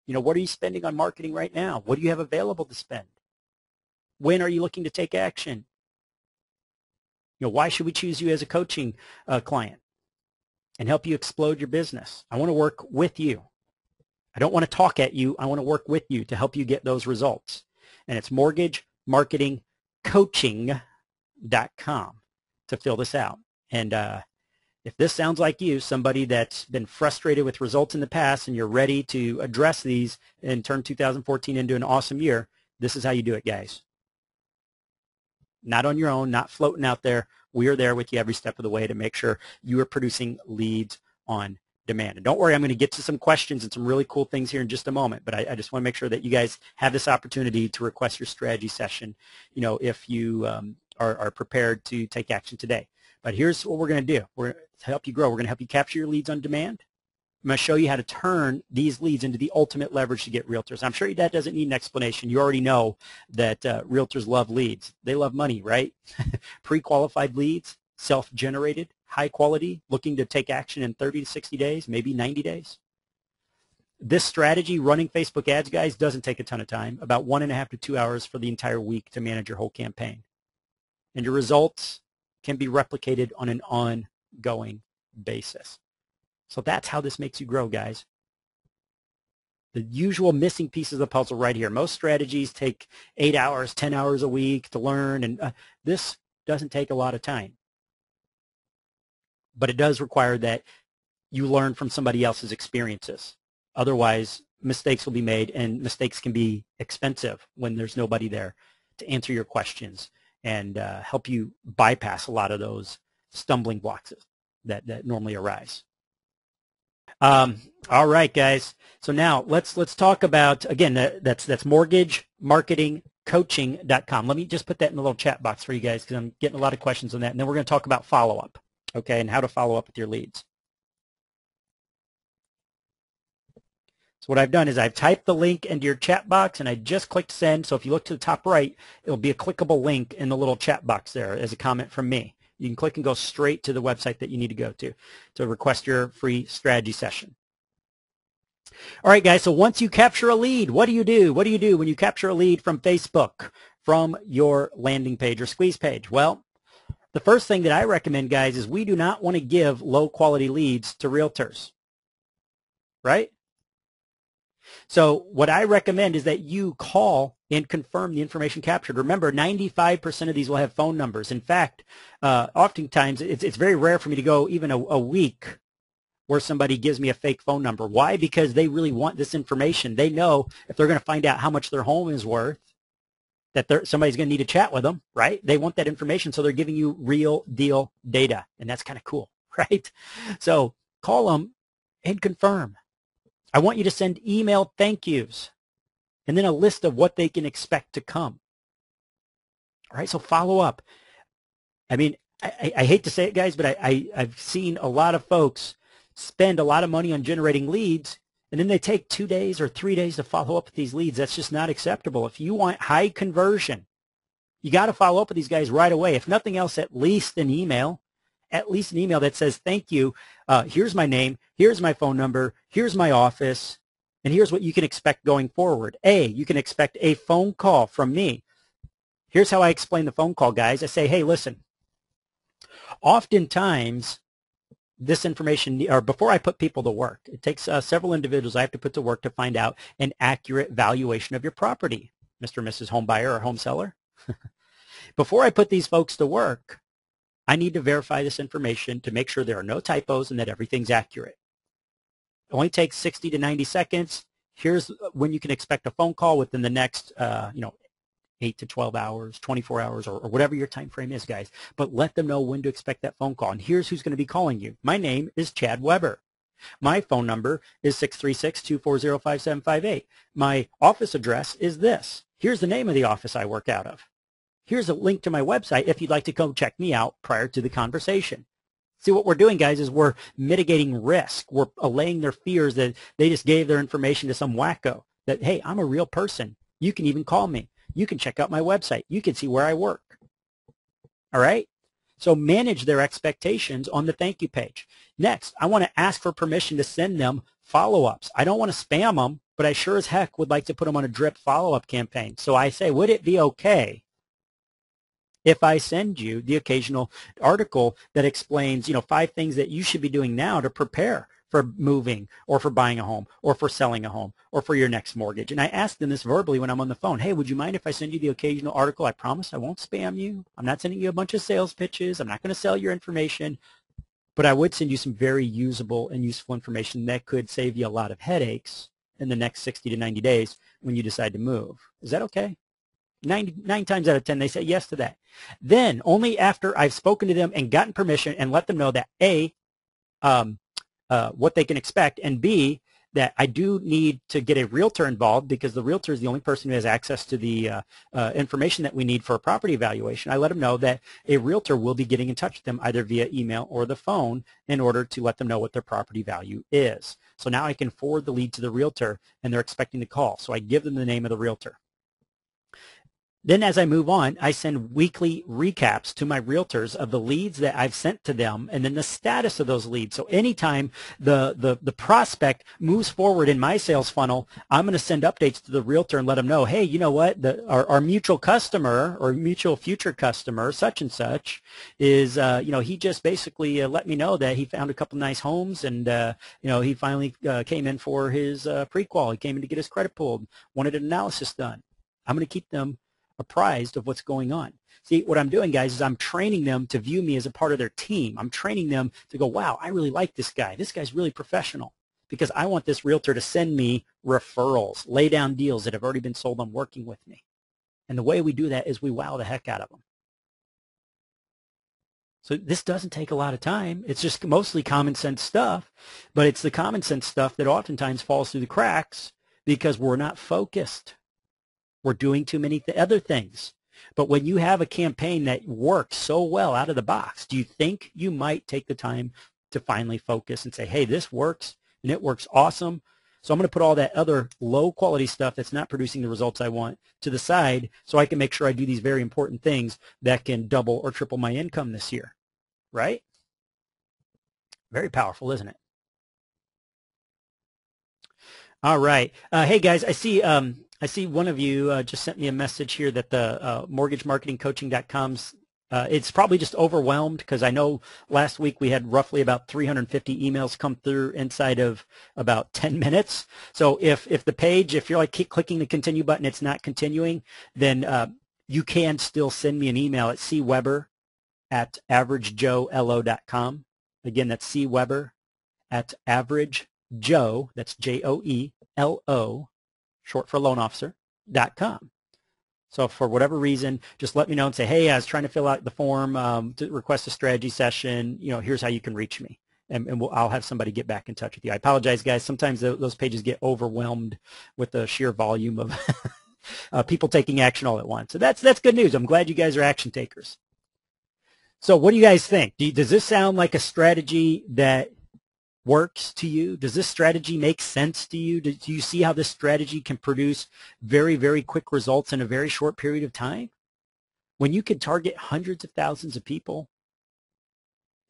You know, what are you spending on marketing right now? What do you have available to spend? When are you looking to take action? You know, why should we choose you as a coaching client and help you explode your business? I want to work with you. I don't want to talk at you. I want to work with you to help you get those results. And it's mortgagemarketingcoaching.com to fill this out. And if this sounds like you, somebody that's been frustrated with results in the past and you're ready to address these and turn 2014 into an awesome year, this is how you do it, guys. Not on your own, not floating out there. We are there with you every step of the way to make sure you are producing leads on demand. And don't worry, I'm going to get to some questions and some really cool things here in just a moment, but I just want to make sure that you guys have this opportunity to request your strategy session, you know, if you are prepared to take action today. But here's what we're going to do. We're going to help you grow. We're going to help you capture your leads on demand. I'm going to show you how to turn these leads into the ultimate leverage to get realtors. I'm sure that doesn't need an explanation. You already know that realtors love leads. They love money, right? Pre-qualified leads, self-generated, high quality, looking to take action in 30 to 60 days, maybe 90 days. This strategy, running Facebook ads, guys, doesn't take a ton of time, about 1.5 to 2 hours for the entire week to manage your whole campaign. And your results can be replicated on an ongoing basis. So that's how this makes you grow, guys. The usual missing pieces of the puzzle right here. Most strategies take 8 hours, 10 hours a week to learn, and this doesn't take a lot of time. But it does require that you learn from somebody else's experiences. Otherwise, mistakes will be made, and mistakes can be expensive when there's nobody there to answer your questions and help you bypass a lot of those stumbling blocks that normally arise. All right, guys. So now let's talk about, again, that's mortgagemarketingcoaching.com. Let me just put that in the little chat box for you guys because I'm getting a lot of questions on that. And then we're going to talk about follow-up, okay, and how to follow up with your leads. So what I've done is I've typed the link into your chat box, and I just clicked send. So if you look to the top right, it'll be a clickable link in the little chat box there as a comment from me. You can click and go straight to the website that you need to go to request your free strategy session. All right, guys, so once you capture a lead, what do you do? What do you do when you capture a lead from Facebook, from your landing page or squeeze page? Well, The first thing that I recommend, guys, is we do not want to give low-quality leads to realtors, right? So what I recommend is that you call and confirm the information captured. Remember, 95% of these will have phone numbers. In fact, oftentimes it's very rare for me to go even a week where somebody gives me a fake phone number. Why? Because they really want this information. They know if they're going to find out how much their home is worth, that somebody's going to need to chat with them, right? They want that information, so they're giving you real deal data, and that's kind of cool, right? So call them and confirm. I want you to send email thank yous and then a list of what they can expect to come. All right, so follow up. I mean, I hate to say it, guys, but I've seen a lot of folks spend a lot of money on generating leads, and then they take 2 days or 3 days to follow up with these leads. That's just not acceptable. If you want high conversion, you got to follow up with these guys right away. If nothing else, at least an email that says, thank you. Here's my name. Here's my phone number. Here's my office. And here's what you can expect going forward. You can expect a phone call from me. Here's how I explain the phone call, guys. I say, hey, listen, oftentimes this information, or before I put people to work, it takes several individuals I have to put to work to find out an accurate valuation of your property, Mr. and Mrs. Home Buyer or home seller. Before I put these folks to work, I need to verify this information to make sure there are no typos and that everything's accurate. It only takes 60 to 90 seconds. Here's when you can expect a phone call within the next, 8 to 12 hours, 24 hours, or whatever your time frame is, guys. But let them know when to expect that phone call. And here's who's going to be calling you. My name is Chad Weber. My phone number is 636-240-5758. My office address is this. Here's the name of the office I work out of. Here's a link to my website if you'd like to come check me out prior to the conversation. See, what we're doing, guys, is we're mitigating risk. We're allaying their fears that they just gave their information to some wacko. That, hey, I'm a real person. You can even call me. You can check out my website. You can see where I work. All right? So manage their expectations on the thank you page. Next, I want to ask for permission to send them follow-ups. I don't want to spam them, but I sure as heck would like to put them on a drip follow-up campaign. So I say, would it be okay if I send you the occasional article that explains, 5 things that you should be doing now to prepare for moving or for buying a home or for selling a home or for your next mortgage? And I ask them this verbally when I'm on the phone. Hey, would you mind if I send you the occasional article? I promise I won't spam you. I'm not sending you a bunch of sales pitches. I'm not going to sell your information. But I would send you some very usable and useful information that could save you a lot of headaches in the next 60 to 90 days when you decide to move. Is that okay? 9 times out of 10, they say yes to that. Then, only after I've spoken to them and gotten permission and let them know that A, what they can expect, and B, that I do need to get a realtor involved because the realtor is the only person who has access to the information that we need for a property evaluation. I let them know that a realtor will be getting in touch with them either via email or the phone in order to let them know what their property value is. So now I can forward the lead to the realtor and they're expecting the call. So I give them the name of the realtor. Then as I move on, I send weekly recaps to my realtors of the leads that I've sent to them and then the status of those leads. So anytime the prospect moves forward in my sales funnel, I'm going to send updates to the realtor and let them know, hey, you know what, our mutual customer or mutual future customer, such and such, is, he just basically let me know that he found a couple nice homes and, he finally came in for his pre-qual. He came in to get his credit pulled, wanted an analysis done. I'm going to keep them apprised of what's going on. See, what I'm doing, guys, is I'm training them to view me as a part of their team. I'm training them to go, wow, I really like this guy. This guy's really professional because I want this realtor to send me referrals, lay down deals that have already been sold on working with me. And the way we do that is we wow the heck out of them. So this doesn't take a lot of time. It's just mostly common sense stuff, but it's the common sense stuff that oftentimes falls through the cracks because we're not focused. We're doing too many other things. But when you have a campaign that works so well out of the box, do you think you might take the time to finally focus and say, hey, this works and it works awesome. So I'm going to put all that other low quality stuff that's not producing the results I want to the side so I can make sure I do these very important things that can double or triple my income this year, right? Very powerful, isn't it? All right. Hey, guys, I see one of you just sent me a message here that the mortgagemarketingcoaching.com's It's probably just overwhelmed because I know last week we had roughly about 350 emails come through inside of about 10 minutes. So if the page, if you're like keep clicking the continue button, it's not continuing, then you can still send me an email at cweber@averagejoelo.com. Again, that's cweber@averagejoe, that's JOELO, short for loan officer.com. So for whatever reason, just let me know and say, hey, I was trying to fill out the form to request a strategy session. Here's how you can reach me. And I'll have somebody get back in touch with you. I apologize, guys. Sometimes those pages get overwhelmed with the sheer volume of people taking action all at once. So that's good news. I'm glad you guys are action takers. So what do you guys think? Does this sound like a strategy that works to you? Does this strategy make sense to you? Do you see how this strategy can produce very, very quick results in a very short period of time? When you can target hundreds of thousands of people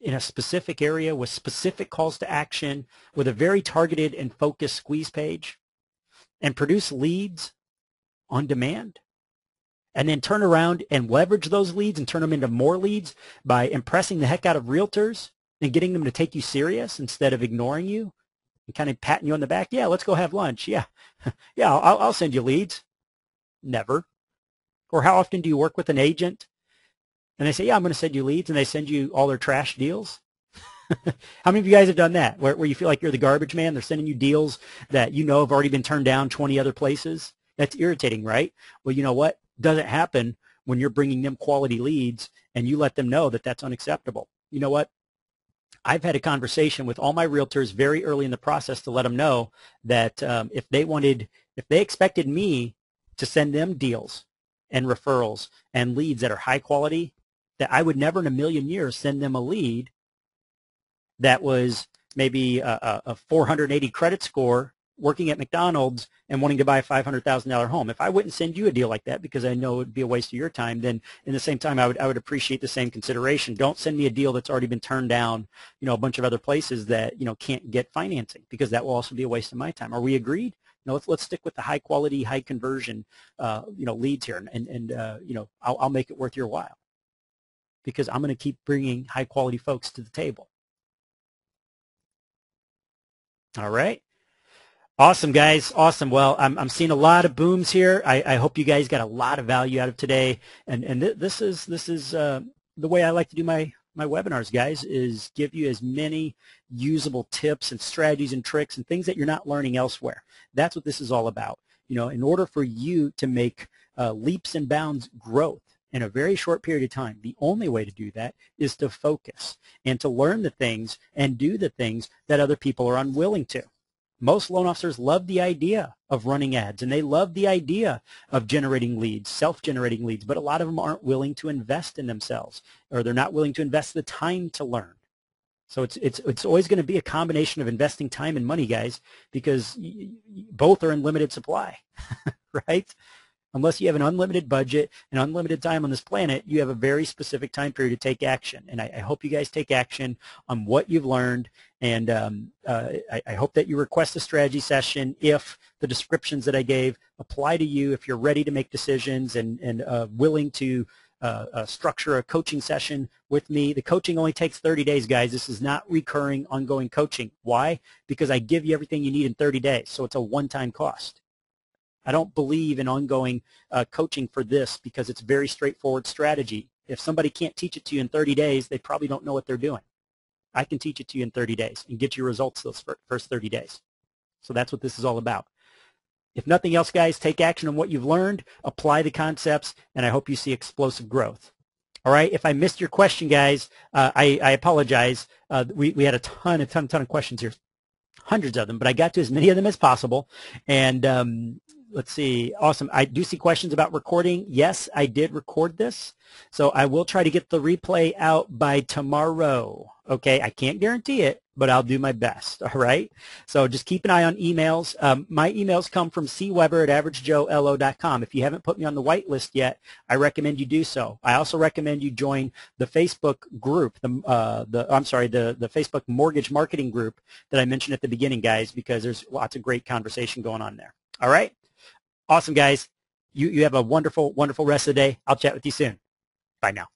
in a specific area with specific calls to action with a very targeted and focused squeeze page and produce leads on demand, and then turn around and leverage those leads and turn them into more leads by impressing the heck out of realtors and getting them to take you serious instead of ignoring you and kind of patting you on the back. Yeah, let's go have lunch. Yeah, yeah, I'll send you leads. Never. Or how often do you work with an agent and they say, yeah, I'm going to send you leads, and they send you all their trash deals? How many of you guys have done that, where you feel like you're the garbage man? They're sending you deals that you know have already been turned down 20 other places. That's irritating, right? Well, you know what? Doesn't happen when you're bringing them quality leads and you let them know that that's unacceptable. You know what? I've had a conversation with all my realtors very early in the process to let them know that if they expected me to send them deals and referrals and leads that are high quality, that I would never in a million years send them a lead that was maybe a 480 credit score, working at McDonald's and wanting to buy a $500,000 home. If I wouldn't send you a deal like that because I know it would be a waste of your time, then in the same time I would appreciate the same consideration. Don't send me a deal that's already been turned down, a bunch of other places that can't get financing, because that will also be a waste of my time. Are we agreed? Let's stick with the high quality, high conversion, leads here, and I'll make it worth your while, because I'm going to keep bringing high quality folks to the table. All right. Awesome, guys. Awesome. Well, I'm seeing a lot of booms here. I hope you guys got a lot of value out of today. And this is the way I like to do my webinars, guys, is give you as many usable tips and strategies and tricks and things that you're not learning elsewhere. That's what this is all about. In order for you to make leaps and bounds growth in a very short period of time, the only way to do that is to focus and to learn the things and do the things that other people are unwilling to. Most loan officers love the idea of running ads, and they love the idea of generating leads, self-generating leads, but a lot of them aren't willing to invest in themselves, or they're not willing to invest the time to learn. So it's always going to be a combination of investing time and money, guys, because both are in limited supply, right? Unless you have an unlimited budget and unlimited time on this planet, you have a very specific time period to take action. And I hope you guys take action on what you've learned. And I hope that you request a strategy session if the descriptions that I gave apply to you, if you're ready to make decisions and willing to structure a coaching session with me. The coaching only takes 30 days, guys. This is not recurring, ongoing coaching. Why? Because I give you everything you need in 30 days, so it's a one-time cost. I don't believe in ongoing coaching for this, because it's very straightforward strategy. If somebody can't teach it to you in 30 days, they probably don't know what they're doing. I can teach it to you in 30 days and get you results those first 30 days. So that's what this is all about. If nothing else, guys, take action on what you've learned, apply the concepts, and I hope you see explosive growth. All right. If I missed your question, guys, I apologize. We had a ton of questions here, hundreds of them, but I got to as many of them as possible. And let's see. Awesome. I do see questions about recording. Yes, I did record this. So I will try to get the replay out by tomorrow. Okay. I can't guarantee it, but I'll do my best. All right. So just keep an eye on emails. My emails come from cweber@averagejoelo.com. If you haven't put me on the whitelist yet, I recommend you do so. I also recommend you join the Facebook group, the Facebook mortgage marketing group that I mentioned at the beginning, guys, because there's lots of great conversation going on there. All right. Awesome, guys. You have a wonderful, wonderful rest of the day. I'll chat with you soon. Bye now.